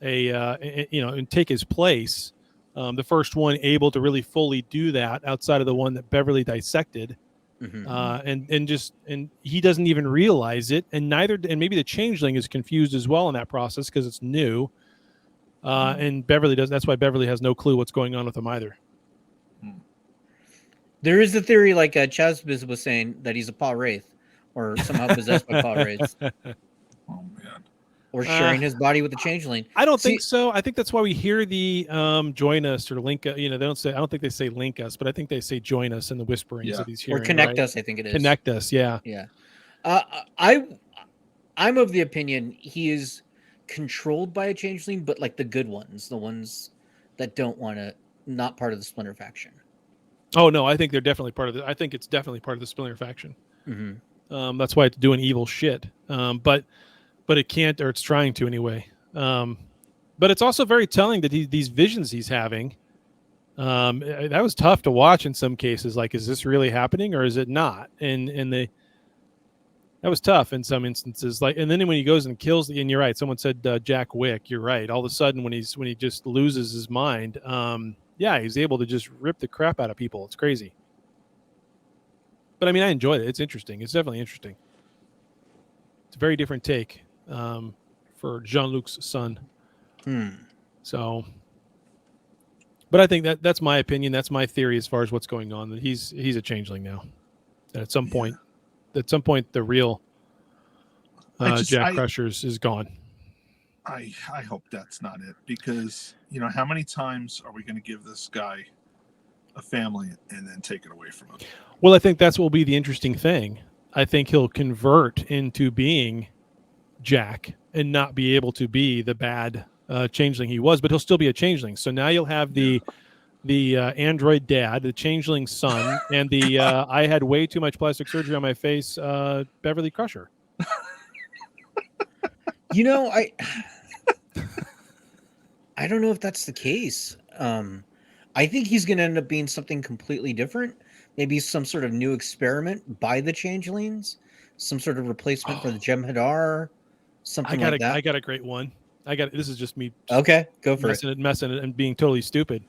and take his place. The first one able to really fully do that outside of the one that Beverly dissected. And he doesn't even realize it, and maybe the changeling is confused as well in that process because it's new. And Beverly does. That's why Beverly has no clue what's going on with him either. There is the theory, like Chazbiz was saying, that he's a Paul Wraith, or somehow possessed by Paul Wraiths. Oh man! Or sharing his body with the changeling. I don't think so. I think that's why we hear the join us or link. They don't say. I don't think they say link us, but I think they say join us in the whisperings that he's hearing. Or connect us. I think it is connect us. Yeah. Yeah. I'm of the opinion he is controlled by a changeling, but like the good ones, the ones that don't want to, not part of the Splinter faction. Oh no, I think they're definitely part of I think it's definitely part of the Splinter faction. That's why it's doing evil shit. But it can't, or it's trying to anyway. But it's also very telling that these visions he's having. That was tough to watch in some cases. Like, is this really happening or is it not? That was tough in some instances. Like, and then when he goes and kills, and you're right. Someone said Jack Wick. You're right. All of a sudden, when he just loses his mind, he's able to just rip the crap out of people. It's crazy. But I mean, I enjoyed it. It's interesting. It's definitely interesting. It's a very different take for Jean-Luc's son. So, but I think that's my opinion. That's my theory as far as what's going on. That he's a changeling now. That at some point, the real Jack Crushers is gone. I hope that's not it, because how many times are we going to give this guy a family and then take it away from him? Well, I think that's what will be the interesting thing. I think he'll convert into being Jack and not be able to be the bad changeling he was, but he'll still be a changeling. So now you'll have the android dad, the changeling son, and the I had way too much plastic surgery on my face Beverly Crusher. I don't know if that's the case. I think he's going to end up being something completely different. Maybe some sort of new experiment by the changelings, some sort of replacement for the Jem'Hadar, something like that. I got a great one. This is just me. Okay, go for messing it and being totally stupid.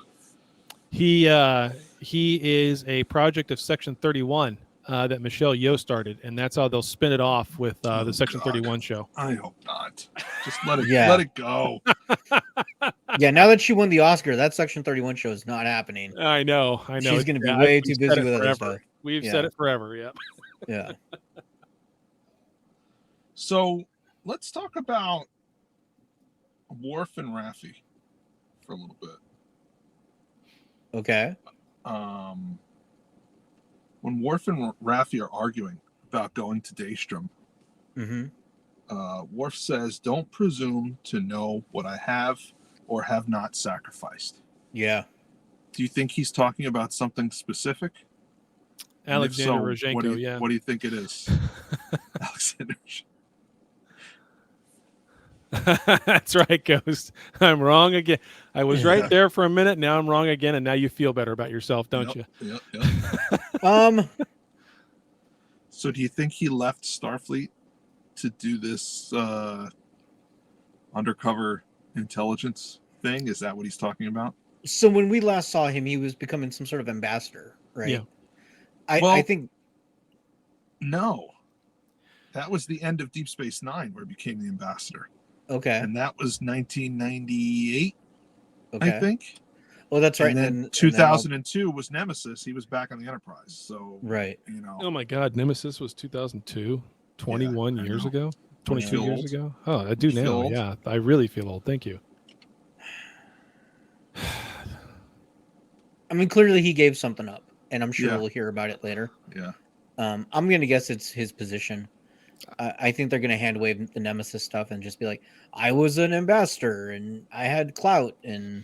He is a project of Section 31. that Michelle Yeoh started, and that's how they'll spin it off with the Section 31 show. I hope not. Just let it Yeah. let it go. Yeah, now that she won the Oscar, that Section 31 show is not happening. I know. She's going to be way too busy with other forever. stuff. We've said it forever. Yep. Yeah. So let's talk about Worf and Raffi for a little bit. Okay. When Worf and Raffi are arguing about going to Daystrom, Worf says, "Don't presume to know what I have or have not sacrificed." Yeah. Do you think he's talking about something specific? Alexander If so, Rozhenko, what do you think it is? Alexander. That's right, Ghost. I'm wrong again. I was right there for a minute. Now I'm wrong again, and now you feel better about yourself, don't you? Yep. So do you think he left Starfleet to do this undercover intelligence thing? Is that what he's talking about? So when we last saw him, he was becoming some sort of ambassador, right? Yeah. I think no. That was the end of Deep Space Nine, where he became the ambassador. Okay. And that was 1998, okay. I think. Oh, that's right. And then 2002 was Nemesis. He was back on the Enterprise. So, right. you know. Oh my God, Nemesis was 2002, 21 years ago, 22 years ago. Oh, I do now. Yeah, I really feel old. Thank you. I mean, clearly he gave something up, and I'm sure we'll hear about it later. Yeah. I'm gonna guess it's his position. I think they're gonna hand wave the Nemesis stuff and just be like, "I was an ambassador and I had clout." And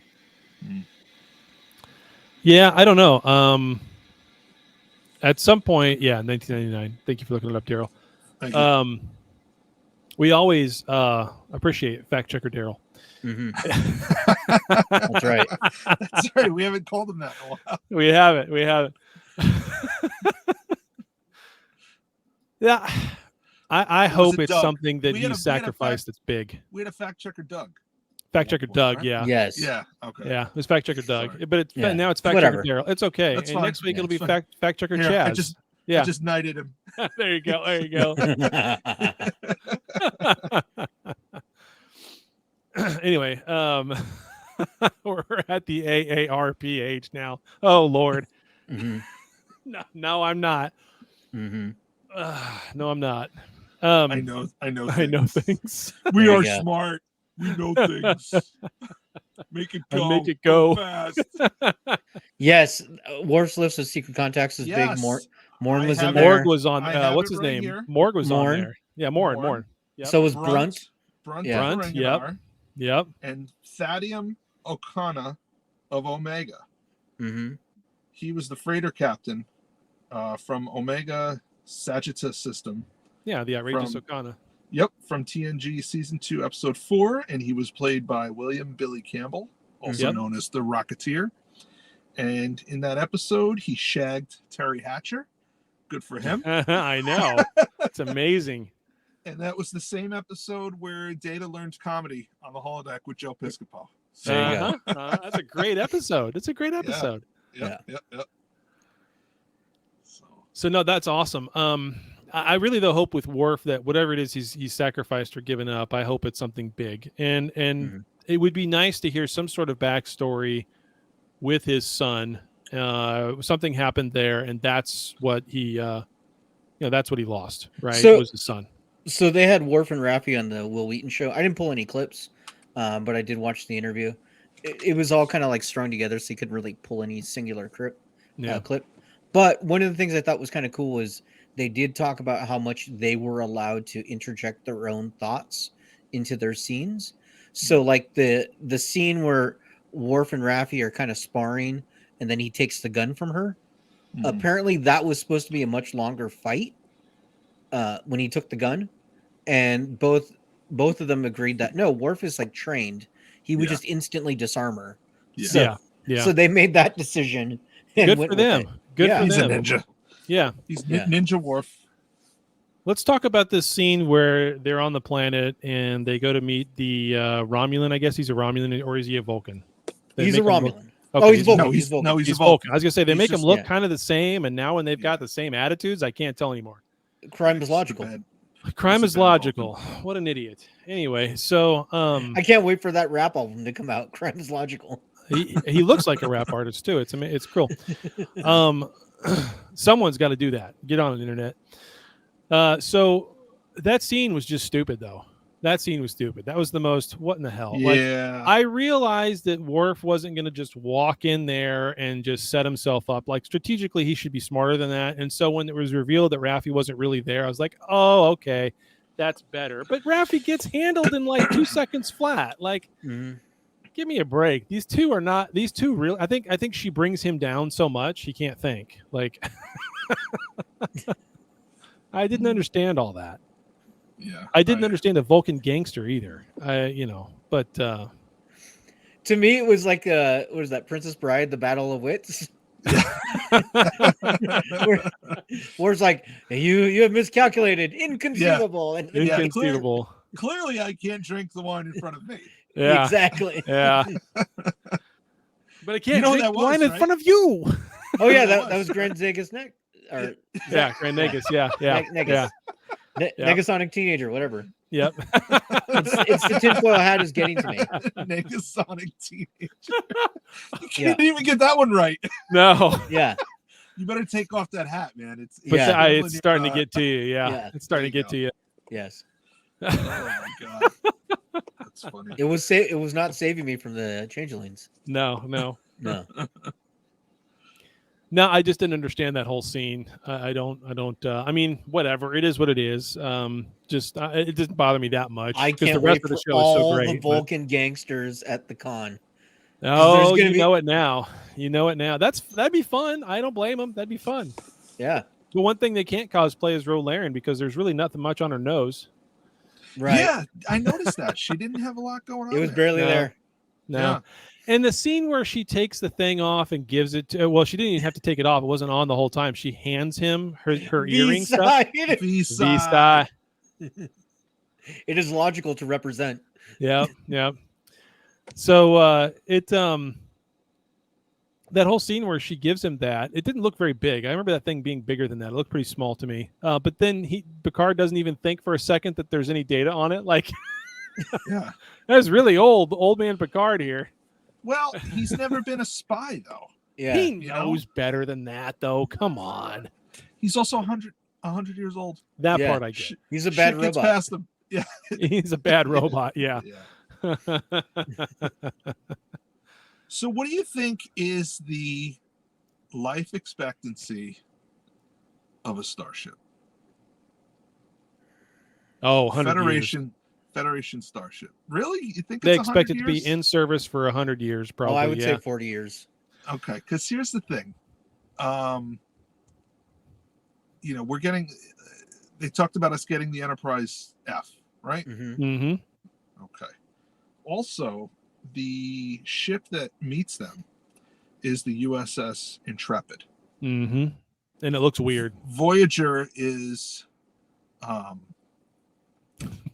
yeah, I don't know. At some point, 1999. Thank you for looking it up, Daryl. Thank you. We always appreciate fact checker Daryl. That's right. That's right. We haven't called him that in a while. We haven't. Yeah. I hope it's something that he sacrificed that's big. We had a fact checker Doug. Fact checker Doug, right? yeah. Yes. Yeah. Okay. Yeah, it was fact checker Doug. Sorry. But it's now it's fact checker Daryl. It's okay. That's and fine. next week it'll be it's fine. fact checker Here, Chaz. I just knighted him. There you go. There you go. Anyway, we're at the AARP age now. Oh Lord. No, I'm not. No, I'm not. I know things. We are smart. We know things. Make it go. Make it go fast. Yes, Worf's list of secret contacts is big. Morn was in there. Morg was on. What's his name? Here. Morg was Morn. on there. Yeah, Morn. Yep. So was Brunt. Brunt. Yep. And Thadium Okana of Omega. He was the freighter captain from Omega Sagittarius system. Yeah, the outrageous Okana. Yep, from TNG season 2, episode 4, and he was played by William Billy Campbell, also known as the Rocketeer. And in that episode, he shagged Terry Hatcher. Good for him. I know. It's amazing. And that was the same episode where Data learned comedy on the holodeck with Joe Piscopo. So, There you go. That's a great episode. It's a great episode. Yep. So no, that's awesome. I really though hope with Worf that whatever it is he's sacrificed or given up, I hope it's something big. And it would be nice to hear some sort of backstory with his son. Something happened there, and that's what he that's what he lost, right? So, it was his son. So they had Worf and Raffi on the Will Wheaton show. I didn't pull any clips, but I did watch the interview. It was all kind of like strung together, so you couldn't really pull any singular clip. But one of the things I thought was kind of cool was they did talk about how much they were allowed to interject their own thoughts into their scenes. So like the scene where Worf and Raffi are kind of sparring and then he takes the gun from her. Apparently that was supposed to be a much longer fight when he took the gun. And both of them agreed that no, Worf is like trained. He would just instantly disarm her. Yeah. So they made that decision. And Good went for with them. it. Good for He's them. a ninja. Yeah. He's Ninja Worf. Let's talk about this scene where they're on the planet and they go to meet the Romulan. I guess he's a Romulan, or is he a Vulcan? He's a Romulan. Okay, Oh, he's Vulcan. No, He's Vulcan. no, he's a Vulcan. Vulcan. I was gonna say they He's make him just- look yeah. kind of the same, and now when they've got Yeah. the same attitudes, I can't tell anymore. Crime is It's just a logical. bad- Crime It's is a bad logical. What an idiot. Anyway, so I can't wait for that rap album to come out. Crime is logical. he looks like a rap artist too. It's cool. Someone's got to do that. Get on the internet. So that scene was just stupid, though. That scene was stupid. That was the most. What in the hell? Like, Yeah. I realized that Worf wasn't going to just walk in there and just set himself up. Like strategically, he should be smarter than that. And so when it was revealed that Raffi wasn't really there, I was like, oh, okay, that's better. But Raffi gets handled in like 2 seconds flat. Like, give me a break. These two are not. These two real. I think she brings him down so much he can't think. Like, I didn't understand all that. Yeah. I didn't understand the Vulcan gangster either. But To me, it was like what is that? Princess Bride, the Battle of Wits. Where it's like you have miscalculated, inconceivable, and inconceivable. Clearly, I can't drink the wine in front of me. Yeah. exactly. Yeah. But I can't You know who drink that was, wine in right? front of you. Oh yeah, That that was Grand Zegas Neck. Or Yeah, Grand Negus. Yeah. Negus. Yeah. Negasonic teenager, whatever. Yep. It's the tinfoil hat is getting to me. Negasonic teenager. You can't even get that one right. No. Yeah. You better take off that hat, man. But Yeah. it's starting to get to you. Yeah. Yeah. It's starting to There you get to you. Yes. Oh my god, that's funny. It was not saving me from the changelings. No. No. No, I just didn't understand that whole scene. I don't. I mean, whatever. It is what it is. It doesn't bother me that much. I 'cause the can't rest wait of the for show is so all great. the but- Vulcan gangsters at the con. Oh, gonna you be- know it now. You know it now. That'd be fun. I don't blame them. That'd be fun. Yeah. The one thing they can't cosplay is Rolaren because there's really nothing much on her nose. Right. Yeah, I noticed that she didn't have a lot going on. It was there. barely No. there. No. Yeah. And the scene where she takes the thing off and gives it to, well, she didn't even have to take it off. It wasn't on the whole time. She hands him her earring stuff. V-side. V-side. It is logical to represent. Yeah. So that whole scene where she gives him that, it didn't look very big. I remember that thing being bigger than that. It looked pretty small to me. But then Picard doesn't even think for a second that there's any data on it. Like, Yeah. that's really old man Picard here. Well, he's never been a spy though. Yeah. He you know? knows better than that, though. Come on. He's also 100 years old. That Yeah. part I get. He's a bad Shit gets robot. past him. Yeah. He's a bad robot. Yeah. Yeah. So, what do you think is the life expectancy of a starship? Oh, 100 years. Federation starship. Really? You think They it's expect it 100 to be years? in service for 100 years, probably. Oh, I would yeah. say 40 years. Okay, because here's the thing. We're getting. They talked about us getting the Enterprise F, right? Mm-hmm. Mm-hmm. Okay. Also, the ship that meets them is the USS Intrepid. Mm-hmm. And it looks weird. Voyager is.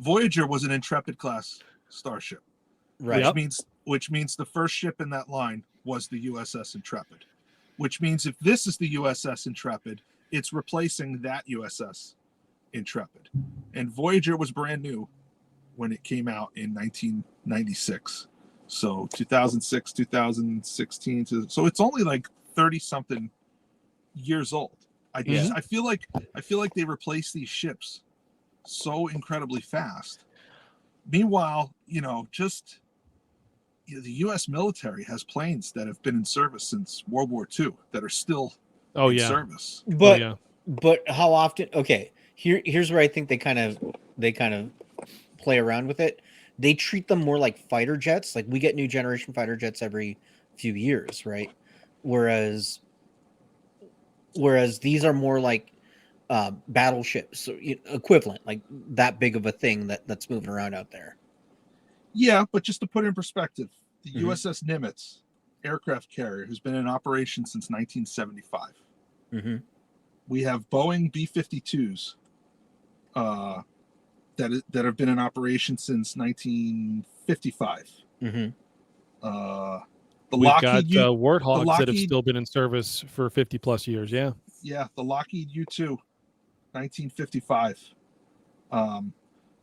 Voyager was an Intrepid class starship, Right. Yep. which means the first ship in that line was the USS Intrepid, which means if this is the USS Intrepid, it's replacing that USS Intrepid. And Voyager was brand new when it came out in 1996. So 2006, 2016. So it's only like 30 something years old. I feel like they replace these ships so incredibly fast. Meanwhile, the U.S. military has planes that have been in service since World War II that are still in service. But how often? Okay, here's where I think they kind of play around with it. They treat them more like fighter jets. Like we get new generation fighter jets every few years, right? Whereas these are more like battleships, so, equivalent, like that big of a thing that's moving around out there. Yeah, but just to put it in perspective, the Mhm. USS Nimitz aircraft carrier has been in operation since 1975. Mm-hmm. We have Boeing B-52s that have been in operation since 1955. Mm-hmm. We've got Warthogs that have Lockheed- still been in service for 50 plus years. Yeah. Yeah, the Lockheed U-2, 1955.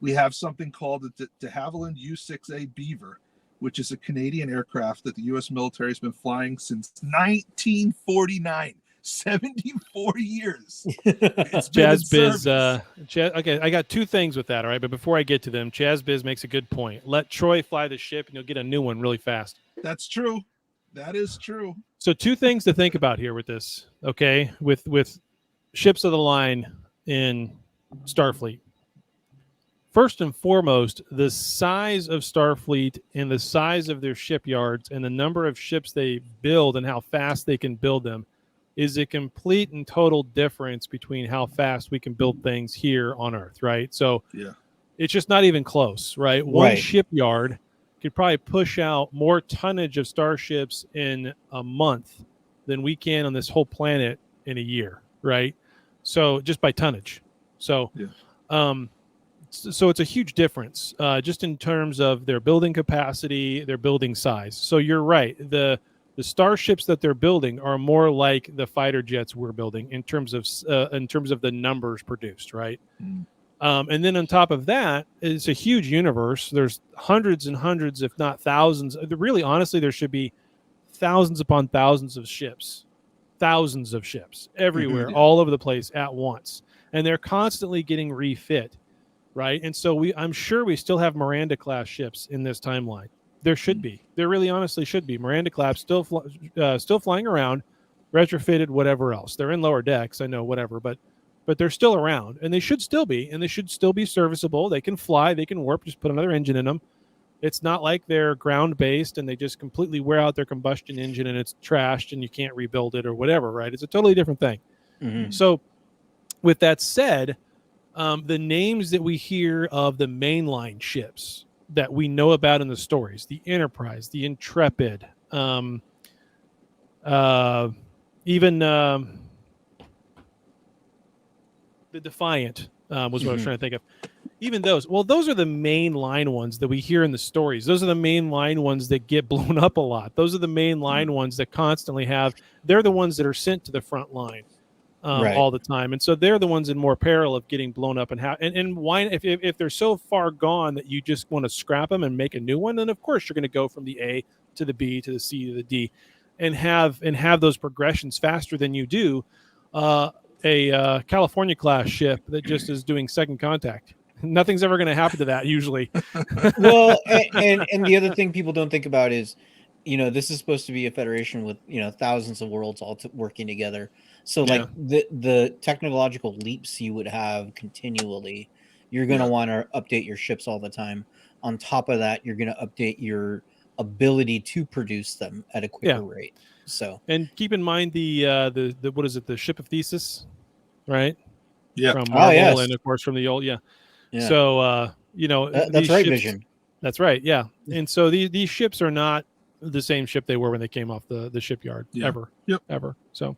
We have something called the de Havilland U-6A Beaver, which is a Canadian aircraft that the U.S. military has been flying since 1949. 74 years. It's been in Chaz Biz, service. okay, I got two things with that, all right? But before I get to them, Chaz Biz makes a good point. Let Troy fly the ship, and you'll get a new one really fast. That's true. That is true. So two things to think about here with this, okay? With ships of the line in Starfleet. First and foremost, the size of Starfleet and the size of their shipyards and the number of ships they build and how fast they can build them is a complete and total difference between how fast we can build things here on Earth, right? So yeah, it's just not even close, right? One shipyard could probably push out more tonnage of starships in a month than we can on this whole planet in a year, right? So just by tonnage. So, so it's a huge difference just in terms of their building capacity, their building size. So you're right. The starships that they're building are more like the fighter jets we're building in terms of the numbers produced, right? And then on top of that, it's a huge universe. There's hundreds and hundreds, if not thousands. Really, honestly, there should be thousands upon thousands of ships everywhere, all over the place at once, and they're constantly getting refit, right? And so I'm sure we still have Miranda class ships in this timeline. There should be. There really honestly should be. Miranda class still flying around, retrofitted, whatever else. They're in lower decks, I know, whatever, but they're still around, and they should still be, and they should still be serviceable. They can fly, they can warp, just put another engine in them. It's not like they're ground-based and they just completely wear out their combustion engine and it's trashed and you can't rebuild it or whatever, right? It's a totally different thing. So with that said, the names that we hear of the mainline ships that we know about in the stories, the Enterprise, the Intrepid, even the Defiant was what I was trying to think of. Even those, well, those are the main line ones that we hear in the stories. Those are the main line ones that get blown up a lot. Those are the main line ones that constantly they're the ones that are sent to the front line all the time. And so they're the ones in more peril of getting blown up. And why, if they're so far gone that you just want to scrap them and make a new one, then of course you're going to go from the A to the B to the C to the D and have those progressions faster than you do a California class ship that just is doing second contact. Nothing's ever going to happen to that usually. Well, and the other thing people don't think about is, this is supposed to be a federation with, thousands of worlds all working together. So like the technological leaps you would have continually, you're going to want to update your ships all the time. On top of that, you're going to update your ability to produce them at a quicker rate. So, and keep in mind the what is it? The ship of Thesis, right? Yeah. From Marvel and of course from the old, Yeah. So, that's right, ships, Vision. That's right. Yeah. And so these ships are not the same ship they were when they came off the shipyard ever. So,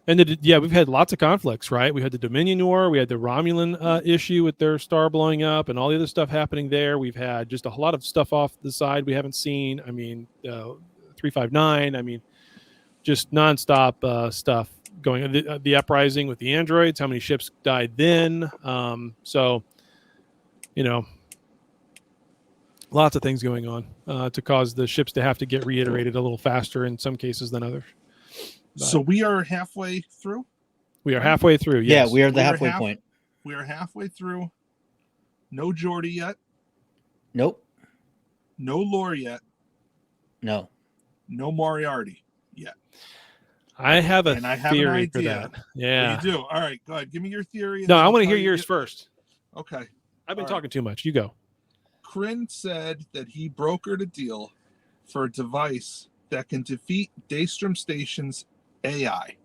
and we've had lots of conflicts, right? We had the Dominion War. We had the Romulan issue with their star blowing up and all the other stuff happening there. We've had just a lot of stuff off the side we haven't seen. I mean, 359. I mean, just nonstop stuff going on. The uprising with the androids, how many ships died then. So, lots of things going on to cause the ships to have to get reiterated a little faster in some cases than others. But so we are halfway through. We are halfway through. Yes. Yeah, we are the halfway point. We are halfway through. No Geordi yet. Nope. No lore yet. No. No Moriarty yet. I have a an theory idea for that. Yeah. You do. All right, go ahead. Give me your theory. No, I want to hear yours first. Okay. I've been talking too much. You go. Kryn said that he brokered a deal for a device that can defeat Daystrom Station's AI.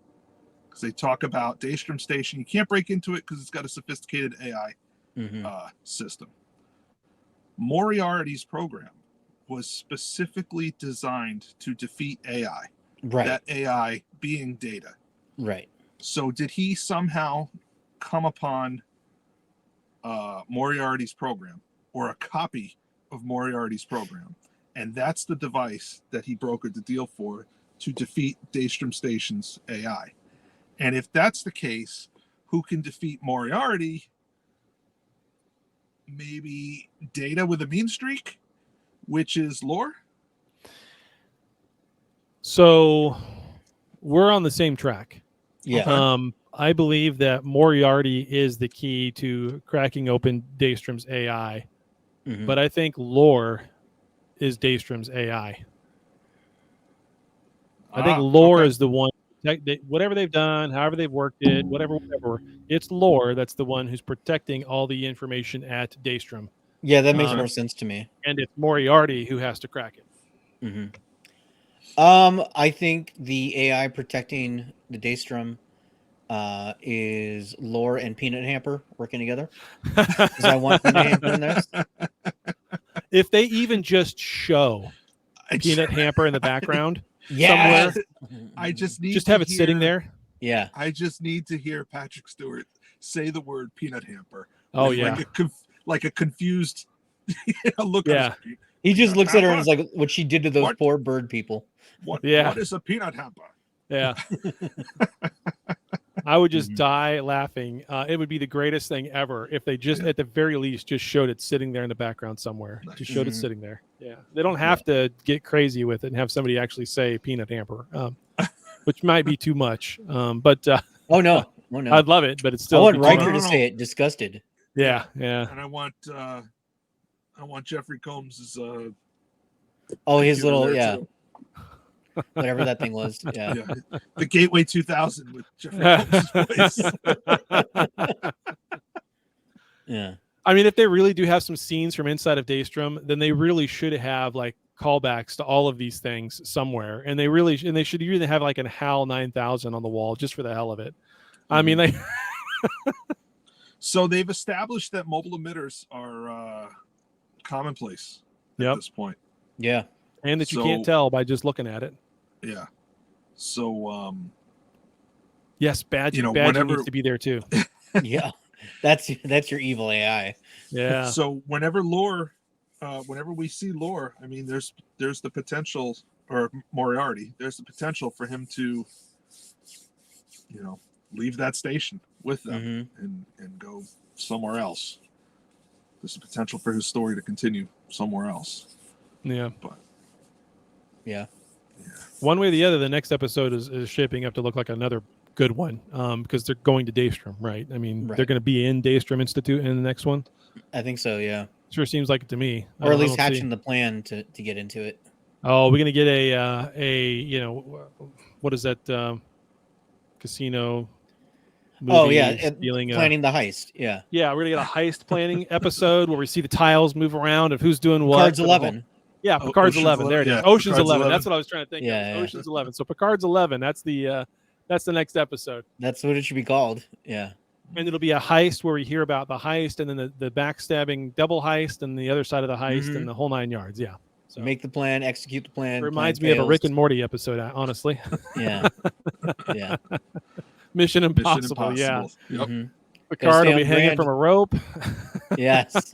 Because they talk about Daystrom Station. You can't break into it because it's got a sophisticated AI system. Moriarty's program was specifically designed to defeat AI. Right. That AI being Data. Right. So did he somehow come upon Moriarty's program or a copy of Moriarty's program And that's the device that he brokered the deal for to defeat Daystrom Station's AI. And if that's the case, who can defeat Moriarty? Maybe Data with a mean streak, which is Lore? So we're on the same track. Yeah. I believe that Moriarty is the key to cracking open Daystrom's AI, but I think Lore is Daystrom's AI. I think Lore is the one. Whatever they've done, however they've worked it, whatever, it's Lore that's the one who's protecting all the information at Daystrom. Yeah, that makes more sense to me. And it's Moriarty who has to crack it. I think the AI protecting the Daystrom is Lore and Peanut Hamper working together. Because I want Peanut Hamper in this. If they even just show Peanut Hamper in the background somewhere, I just need just to have it hear, sitting there. Yeah, I just need to hear Patrick Stewart say the word Peanut Hamper. Oh, like a confused look. Yeah, he just looks at her and is like, "What she did to those poor bird people." What is a peanut hamper? Yeah. I would just die laughing. It would be the greatest thing ever if they just, at the very least, just showed it sitting there in the background somewhere. Nice. Just showed it sitting there. Yeah. They don't have to get crazy with it and have somebody actually say Peanut Hamper, which might be too much. But oh no, I'd love it, but it's still. I want Riker to say it. Disgusted. Yeah. And I want Jeffrey Combs' his little too. Whatever that thing was. Yeah. The Gateway 2000 with Jeffrey Combs' voice. Yeah. I mean, if they really do have some scenes from inside of Daystrom, then they really should have like callbacks to all of these things somewhere. And they should even have like an HAL 9000 on the wall just for the hell of it. I mean, So they've established that mobile emitters are commonplace at this point. Yeah. And that you can't tell by just looking at it. Yeah. So yes, Badger needs to be there too. Yeah. That's your evil AI. Yeah. So whenever we see Lore, I mean there's the potential, or Moriarty, there's the potential for him to leave that station with them and go somewhere else. There's the potential for his story to continue somewhere else. Yeah. But yeah. One way or the other, the next episode is shaping up to look like another good one, because they're going to Daystrom, right? I mean, they're going to be in Daystrom Institute in the next one. I think so, yeah. Sure seems like it to me. Or at least hatching the plan to get into it. Oh, we're going to get a what is that casino movie planning the heist. Yeah. Yeah, we're going to get a heist planning episode where we see the tiles move around of who's doing what. Picard's 11. Yeah, Picard's 11. There it is. Ocean's 11. That's what I was trying to think of. Ocean's 11. So Picard's 11. That's the next episode. That's what it should be called. Yeah. And it'll be a heist where we hear about the heist and then the backstabbing double heist and the other side of the heist and the whole 9 yards. Yeah. So make the plan, execute the plan. It reminds me of a Rick and Morty episode, honestly. Yeah. Yeah. Mission Impossible. Yeah. Yep. Picard will be hanging from a rope. Yes.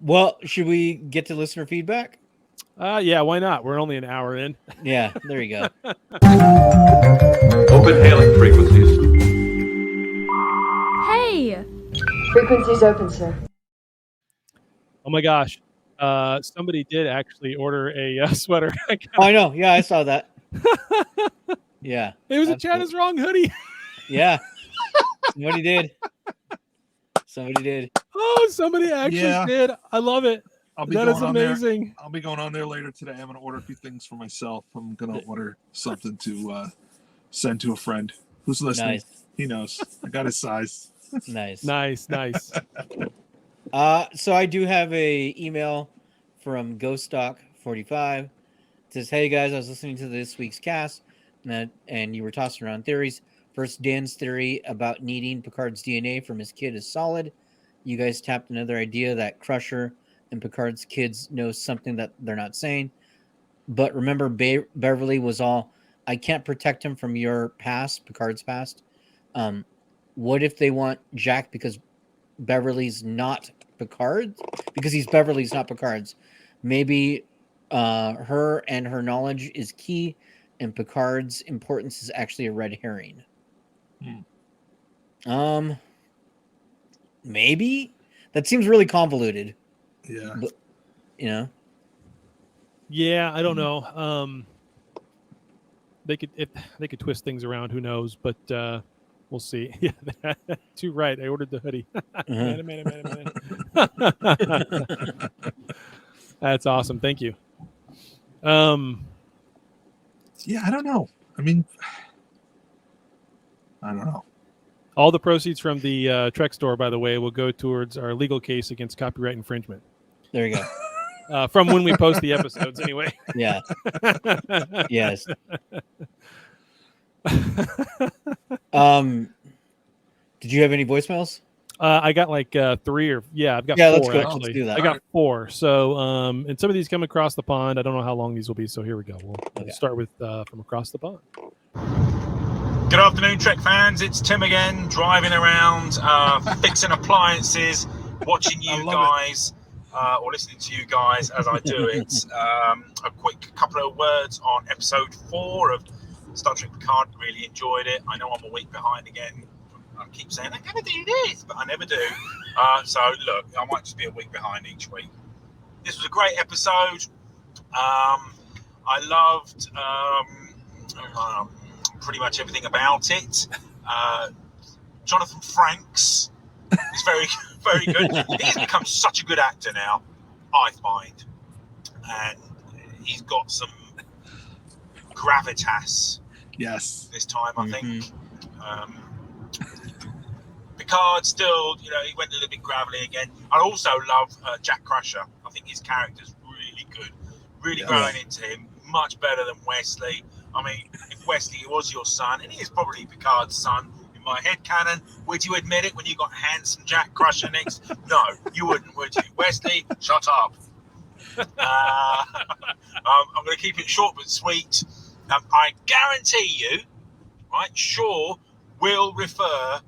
Well, should we get to listener feedback? Yeah, why not? We're only an hour in. Yeah, there you go. Open hailing frequencies. Hey! Frequencies open, sir. Oh my gosh. Somebody did actually order a sweater. I know. Yeah, I saw that. Yeah. It was a chadiswrong hoodie. Yeah. Somebody did. Oh, somebody actually did. I love it. That is amazing. I'll be going on there later today. I'm going to order a few things for myself. I'm going to order something to send to a friend who's listening. Nice. He knows. I got his size. Nice. So I do have a email from GhostStock45. It says, "Hey guys, I was listening to this week's cast, and you were tossing around theories. First, Dan's theory about needing Picard's DNA from his kid is solid. You guys tapped another idea that Crusher and Picard's kids know something that they're not saying. But remember, Beverly was all, I can't protect him from your past, Picard's past. What if they want Jack because Beverly's not Picard's? Because he's Beverly's, not Picard's. maybe her and her knowledge is key, and Picard's importance is actually a red herring. Maybe that seems really convoluted. Yeah. But, you know. Yeah, I don't know. They could twist things around. Who knows? But we'll see. Yeah, too right. I ordered the hoodie. Man. That's awesome. Thank you. Yeah, I don't know. I mean, I don't know. All the proceeds from the Trek store, by the way, will go towards our legal case against copyright infringement. There you go. From when we post the episodes, anyway. Yeah. Yes. Did you have any voicemails? I got like 3 or I've got 4 let's go. actually. Let's do that. I got 4. So and some of these come across the pond. I don't know how long these will be. So here we go. We'll start with from across the pond. Good afternoon, Trek fans. It's Tim again, driving around, fixing appliances, watching you guys, or listening to you guys as I do it. A quick couple of words on episode 4 of Star Trek Picard. Really enjoyed it. I know I'm a week behind again. I keep saying I'm going to do this, but I never do. So look, I might just be a week behind each week. This was a great episode. I loved pretty much everything about it. Jonathan Frakes is very, very good. He's become such a good actor now, I find, and he's got some gravitas. Yes, this time I think. Picard still, he went a little bit gravelly again. I also love Jack Crusher. I think his character's really good, really growing into him, much better than Wesley. I mean, if Wesley was your son, and he is probably Picard's son in my head canon, would you admit it when you got handsome Jack Crusher next? No, you wouldn't, would you? Wesley, shut up. I'm going to keep it short but sweet. I guarantee you, right, Shaw will refer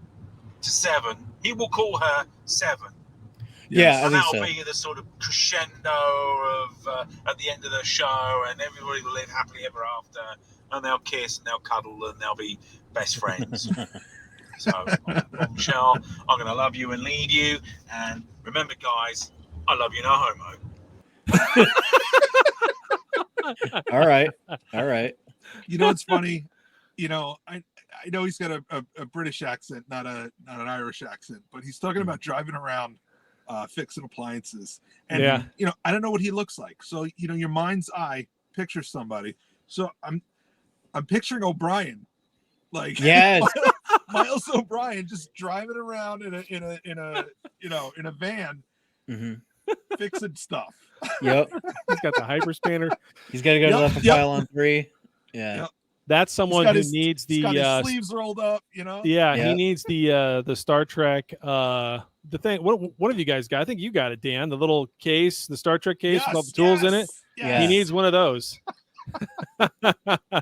to Seven. He will call her Seven. Yeah, and that'll so. be the sort of crescendo of at the end of the show, and everybody will live happily ever after, and they'll kiss and they'll cuddle and they'll be best friends. So, Michelle, I'm going to love you and lead you, and remember, guys, I love you, no homo. All right. You know, it's funny. I know he's got a British accent, not an Irish accent, but he's talking about driving around fixing appliances. And I don't know what he looks like. So, your mind's eye pictures somebody. So I'm picturing O'Brien. Like Miles O'Brien just driving around in a van fixing stuff. Yep. He's got the hyperspanner. He's got to go to the file on 3. Yeah. Yep. That's someone who needs the his sleeves rolled up, Yeah, he needs the Star Trek the thing. One of you guys got? I think you got it, Dan. The little case, the Star Trek case with all the tools in it. Yes. He needs one of those.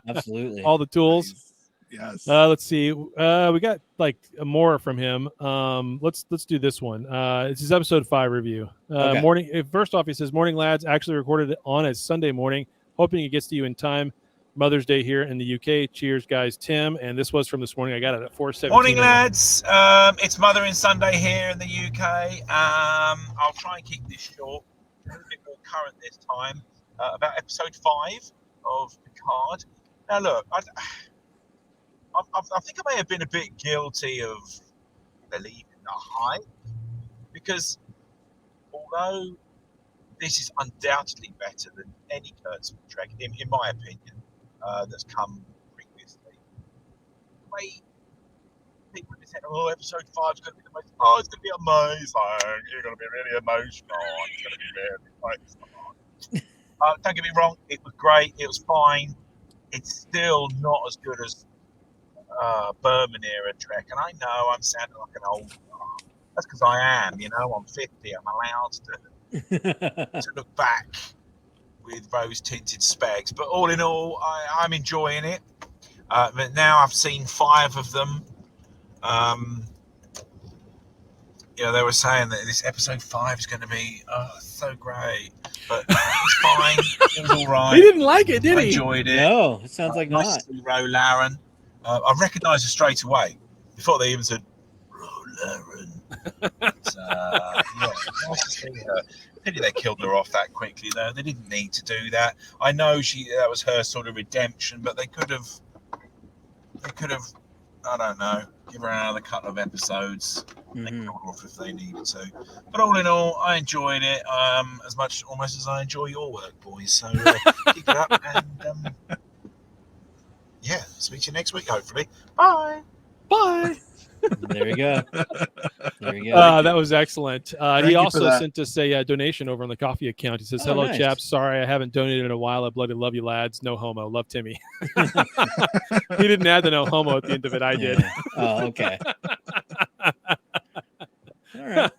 Absolutely. All the tools. Yes. Let's see. We got like more from him. Let's do this one. It's his episode 5 review. Morning. First off, he says, "Morning, lads. Actually recorded it on a Sunday morning. Hoping it gets to you in time. Mother's Day here in the UK. Cheers, guys." Tim, and this was from this morning. I got it at 4:17. Morning, lads. It's Mothering Sunday here in the UK. I'll try and keep this short, a little bit more current this time. About episode 5 of Picard. Now, look, I think I may have been a bit guilty of believing the hype, because although this is undoubtedly better than any Kurtzman Trek, in my opinion, that's come previously. The way people have said, episode 5 is going to be the most, it's going to be amazing, you're going to be really emotional, it's going to be really emotional. Don't get me wrong, it was great, it was fine. It's still not as good as Berman era Trek, and I know I'm sounding like an old guy. That's because I am, I'm 50, I'm allowed to look back with rose-tinted specs, but all in all, I'm enjoying it. But now I've seen 5 of them. They were saying that this episode 5 is going to be so great. but it was fine. It was all right. He didn't like it, did I he? enjoyed it. No, it sounds like Nice not. to see Ro Laren. I recognised her straight away before they even said Ro Laren. Nice to see her. Pity they killed her off that quickly, though. They didn't need to do that. I know that was her sort of redemption, but they could have. I don't know. Give her another couple of episodes. They could have off if they needed to. But all in all, I enjoyed it as much almost as I enjoy your work, boys. So keep it up, and yeah, speak to you next week, hopefully. Bye. Bye. There you go. There you go. That was excellent. He you for also that. sent us a donation over on the coffee account. He says, Oh, "Hello, nice. chaps. Sorry I haven't donated in a while. I bloody love you, lads. No homo. Love, Timmy." He didn't add the no homo at the end of it. I did. Yeah. Oh, okay. All right.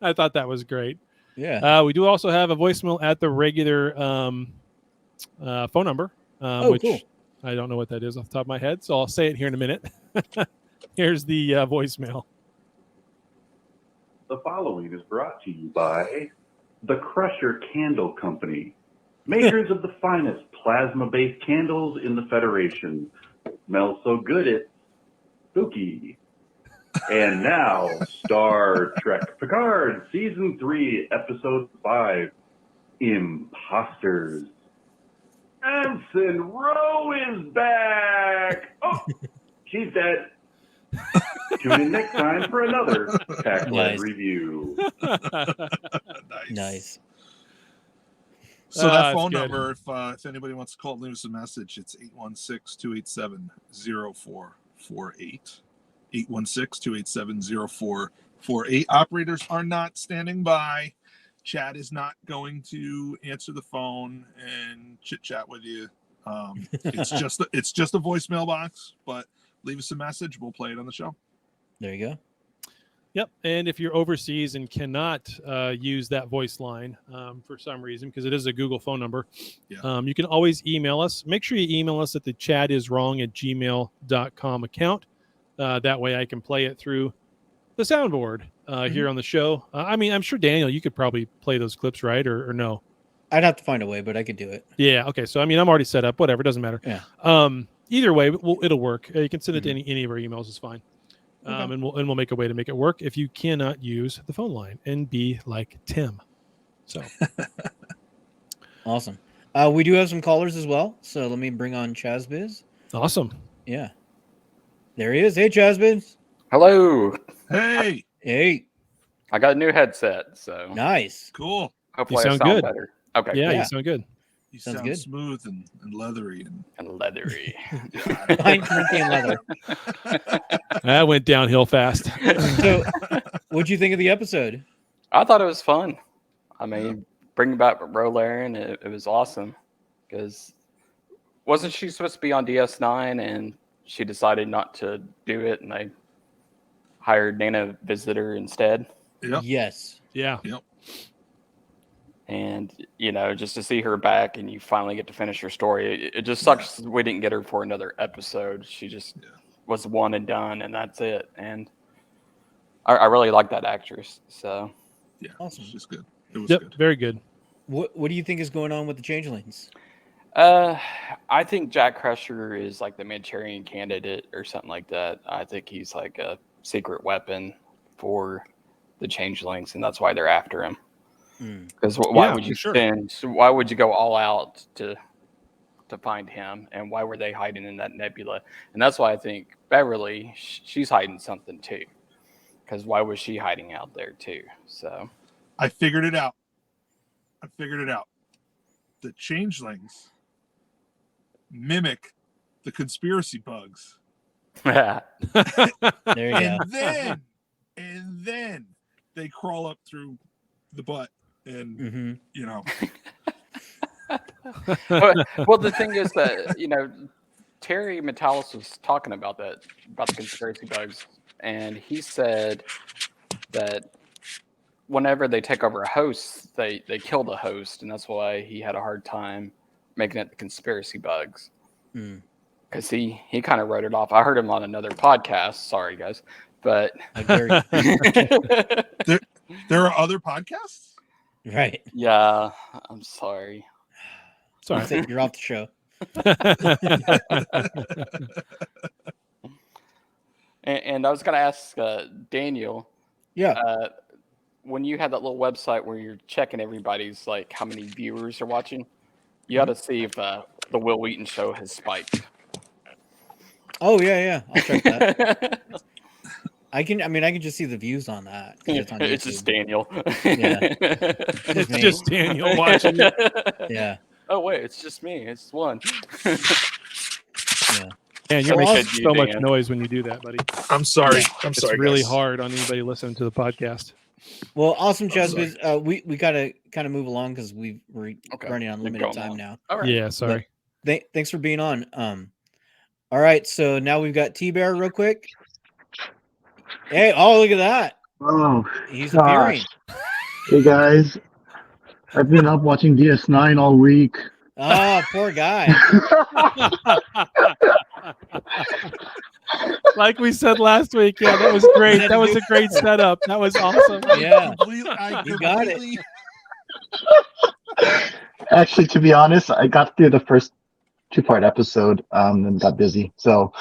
I thought that was great. Yeah. We do also have a voicemail at the regular phone number, which cool. I don't know what that is off the top of my head, so I'll say it here in a minute. Here's the voicemail. The following is brought to you by the Crusher Candle Company, makers of the finest plasma-based candles in the Federation. Smells so good it's spooky. And now, Star Trek Picard, Season 3, Episode 5, Imposters. Ensign Rowe is back! Oh, she's dead. Tune in next time for another Pack-Led Nice. review. Nice. So that That's phone good. number, if anybody wants to call and leave us a message, it's 816-287-0448. 816-287-0448. Operators are not standing by. Chad is not going to answer the phone and chit chat with you. It's just a voicemail box, but leave us a message. We'll play it on the show. There you go. Yep. And if you're overseas and cannot use that voice line for some reason, because it is a Google phone number, you can always email us. Make sure you email us at the chadiswrong@gmail.com account. That way I can play it through the soundboard here on the show. I mean, I'm sure, Daniel, you could probably play those clips, right? Or no? I'd have to find a way, but I could do it. Yeah. Okay. So, I mean, I'm already set up. Whatever. Doesn't matter. Yeah. Either way, it'll work. You can send it to any of our emails. It's fine. And we'll make a way to make it work if you cannot use the phone line and be like Tim. So Awesome. We do have some callers as well. So let me bring on Chazbiz. awesome. Yeah. There he is. Hey, Chazbiz. Hello. Hey, Hey. I got a new headset, so Nice. cool. hopefully You I sound sound good. better. Okay. Yeah, Yeah. you sound good. You Sounds sound good. smooth and leathery. And leathery. Fine Corinthian leather. That went downhill fast. So, what'd you think of the episode? I thought it was fun. I mean, bringing back Ro Laren, it was awesome. Because wasn't she supposed to be on DS9 and she decided not to do it and they hired Nana Visitor instead? Yep. Yes. Yeah. And, you know, just to see her back and you finally get to finish her story, it just sucks we didn't get her for another episode. She just was one and done, and that's it. And I really like that actress. So, Yeah. Awesome. It's just good. It was Yep. good. Very good. What do you think is going on with the changelings? I think Jack Crusher is like the Manchurian candidate or something like that. I think he's like a secret weapon for the changelings, and that's why they're after him. Because why would you why would you go all out to find him, and why were they hiding in that nebula? And that's why I think Beverly, she's hiding something too. Because why was she hiding out there too? So I figured it out. The changelings mimic the conspiracy bugs. There you go. And then they crawl up through the butt and you know. well, the thing is that, you know, Terry Metalis was talking about the conspiracy bugs, and he said that whenever they take over a host, they kill the host, and that's why he had a hard time making it the conspiracy bugs. Because he kind of wrote it off. I heard him on another podcast. Sorry, guys. But there are other podcasts? Right. Yeah, I'm sorry. Sorry. That's it, you're off the show. And I was gonna ask Daniel, Yeah. when you had that little website where you're checking everybody's like how many viewers are watching, you got to see if the Will Wheaton show has spiked. Oh yeah. I'll check that. I can just see the views on that. 'Cause it's on It's YouTube. just Daniel. Yeah. It's me. just Daniel watching it. Yeah. Oh wait, it's just me. It's one. Yeah. And you're Sorry, making kid, you, so much Dan. noise when you do that, buddy. I'm sorry. Yeah. I'm It's sorry. really guys. hard on anybody listening to the podcast. Well, awesome, sorry. Chaz. We gotta kind of move along because we're Okay. running on Keep limited going time on. now. All right. Yeah, sorry. Thanks for being on. All right, so now we've got T-Bear real quick. Hey, oh look at that. Oh, He's gosh. appearing. Hey guys, I've been up watching DS9 all week. Oh, poor guy. Like we said last week, yeah, that was great. That was a great setup. That was awesome. Yeah. I You got it. completely- Actually, to be honest, I got through the first two-part episode and got busy. So,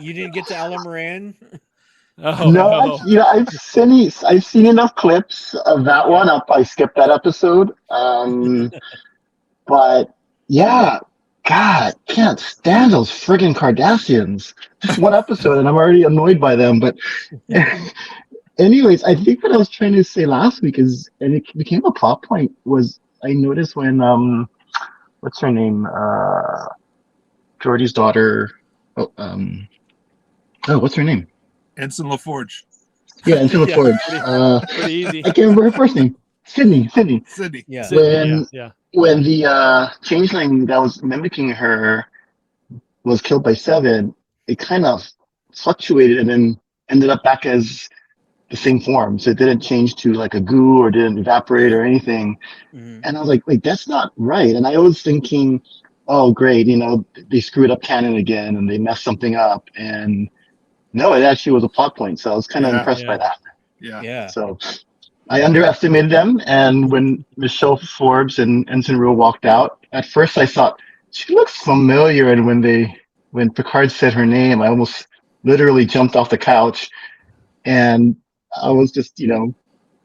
You didn't get to Alan Moran? Oh, no, I've seen enough clips of that one. I'll probably skip that episode. But yeah, God, can't stand those friggin' Kardashians. Just one episode, and I'm already annoyed by them. But, anyways, I think what I was trying to say last week is, and it became a plot point, was I noticed when what's her name? Jordy's daughter. What's her name? Ensign LaForge. Yeah, Ensign Yeah, LaForge. pretty easy. I can't remember her first name. Sydney. Sydney. Yeah. When the changeling that was mimicking her was killed by Seven, it kind of fluctuated and then ended up back as the same form. So it didn't change to like a goo or didn't evaporate or anything. Mhm. And I was like, wait, that's not right. And I was thinking, oh, great, they screwed up canon again and they messed something up. And no, it actually was a plot point. So I was kind of impressed by that. Yeah. Yeah. So I underestimated them. And when Michelle Forbes and Ensign Rule walked out, at first I thought, she looks familiar. And when Picard said her name, I almost literally jumped off the couch. And I was just,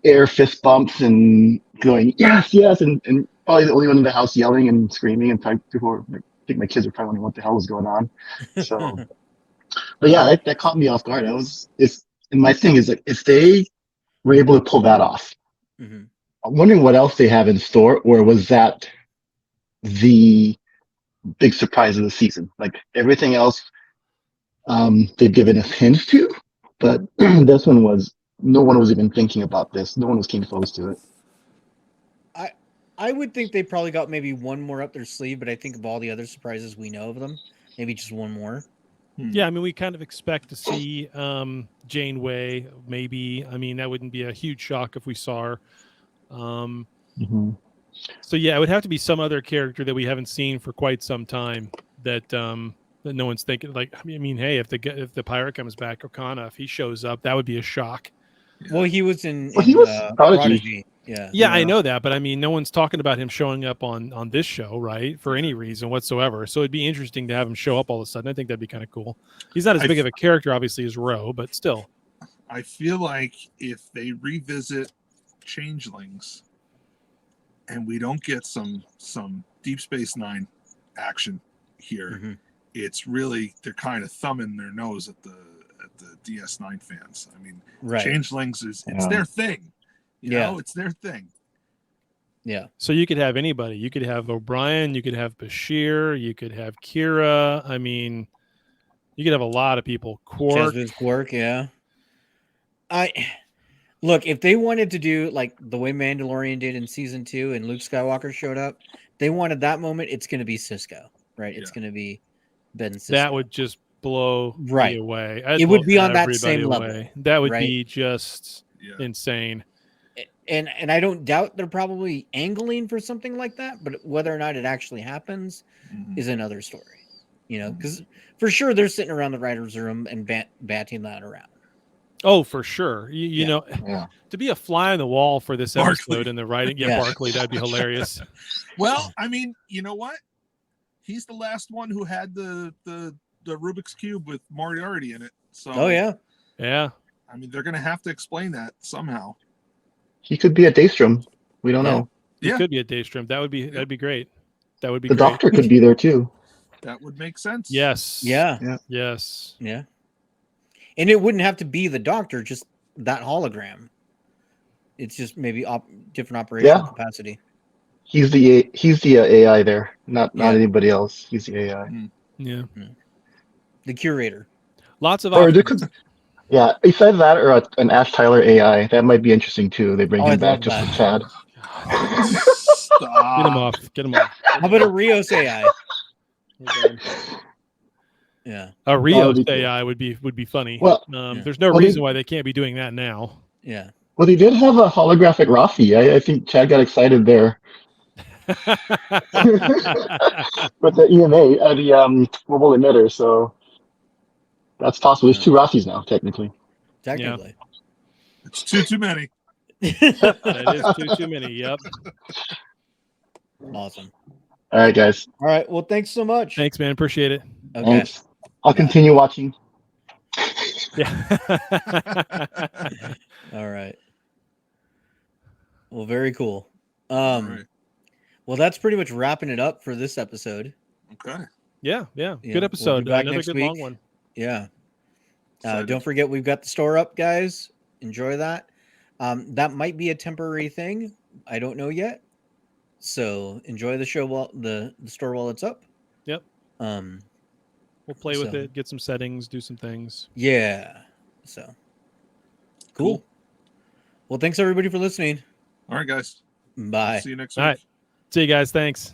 air fist bumps and going, yes, and probably the only one in the house yelling and screaming. And people I think my kids were probably wondering what the hell was going on. So, but yeah, that caught me off guard. And my thing is, like, if they were able to pull that off, Mhm. I'm wondering what else they have in store, or was that the big surprise of the season? Like everything else, they've given us hints to, but this one no one was even thinking about this. No one was keen close to it. I would think they probably got maybe one more up their sleeve, but I think of all the other surprises we know of them, maybe just one more. Yeah, I mean, we kind of expect to see Janeway, maybe. I mean, that wouldn't be a huge shock if we saw her. So yeah, it would have to be some other character that we haven't seen for quite some time that no one's thinking. Like, I mean, hey, if the pirate comes back, Okana, if he shows up, that would be a shock. Well, he was he was Prodigy. Yeah, I know that, but I mean, no one's talking about him showing up on this show, right? For any reason whatsoever. So it'd be interesting to have him show up all of a sudden. I think that'd be kind of cool. He's not as big of a character, obviously, as Ro, but still. I feel like if they revisit Changelings and we don't get some Deep Space Nine action here, it's really, they're kind of thumbing their nose at the DS9 fans. I mean, Right. Changelings it's their thing. You know, it's their thing. Yeah. So you could have anybody. You could have O'Brien. You could have Bashir. You could have Kira. I mean, you could have a lot of people. Quark, yeah. Look, if they wanted to do like the way Mandalorian did in season 2 and Luke Skywalker showed up, they wanted that moment. It's going to be Cisco, right? It's going to be Ben Cisco. That would just blow me away. It would be on that same level. That would be just insane. And I don't doubt they're probably angling for something like that, but whether or not it actually happens is another story. Because for sure they're sitting around the writer's room and batting that around. Oh, for sure. You Yeah. know, Yeah. to be a fly on the wall for this Barkley. episode and the writing, Yeah. Barkley, that'd be hilarious. Well, I mean, you know what? He's the last one who had the Rubik's Cube with Moriarty in it. So, Oh yeah. Yeah. I mean, they're going to have to explain that somehow. He could be at Daystrom. We don't Yeah. know. It Yeah. could be a Daystrom. That'd be great. That would be The great. Doctor could be there too. That would make sense. Yes. Yeah. Yes. Yeah. And it wouldn't have to be the Doctor, just that hologram. It's just maybe different operational Yeah. capacity. He's the AI there, not Yeah. anybody else. He's the AI. Yeah. The curator. Lots of Or there options. could, yeah. Besides that, or an Ash Tyler AI, that might be interesting too. They bring Oh, him I'd back love just that. for Chad. Stop. Get him off. Get him off. How about a Rios AI? Yeah. A Rios would be cool. AI would be funny. Well, yeah. There's no Well, reason why they can't be doing that now. Yeah. Well, they did have a holographic Rafi. I think Chad got excited there. With the EMA, the mobile emitter, so that's possible. There's two Rafis now, technically. Technically. It's too many. That is too many. Yep. Awesome. All right, guys. All right. Well, thanks so much. Thanks, man. Appreciate it. Okay. Thanks. I'll continue watching. Yeah. All right. Well, very cool. All right. Well, that's pretty much wrapping it up for this episode. Okay. Yeah. Yeah, Good we'll episode. be back Another next good week. long one. Yeah. Excited. Don't forget, we've got the store up, guys. Enjoy that. That might be a temporary thing. I don't know yet. So enjoy the show while the store while it's up. Yep. We'll play with So- it, get some settings, do some things. Yeah. So cool. Well, thanks everybody for listening. All right, guys. Bye. See you next All week. right. See you guys. Thanks.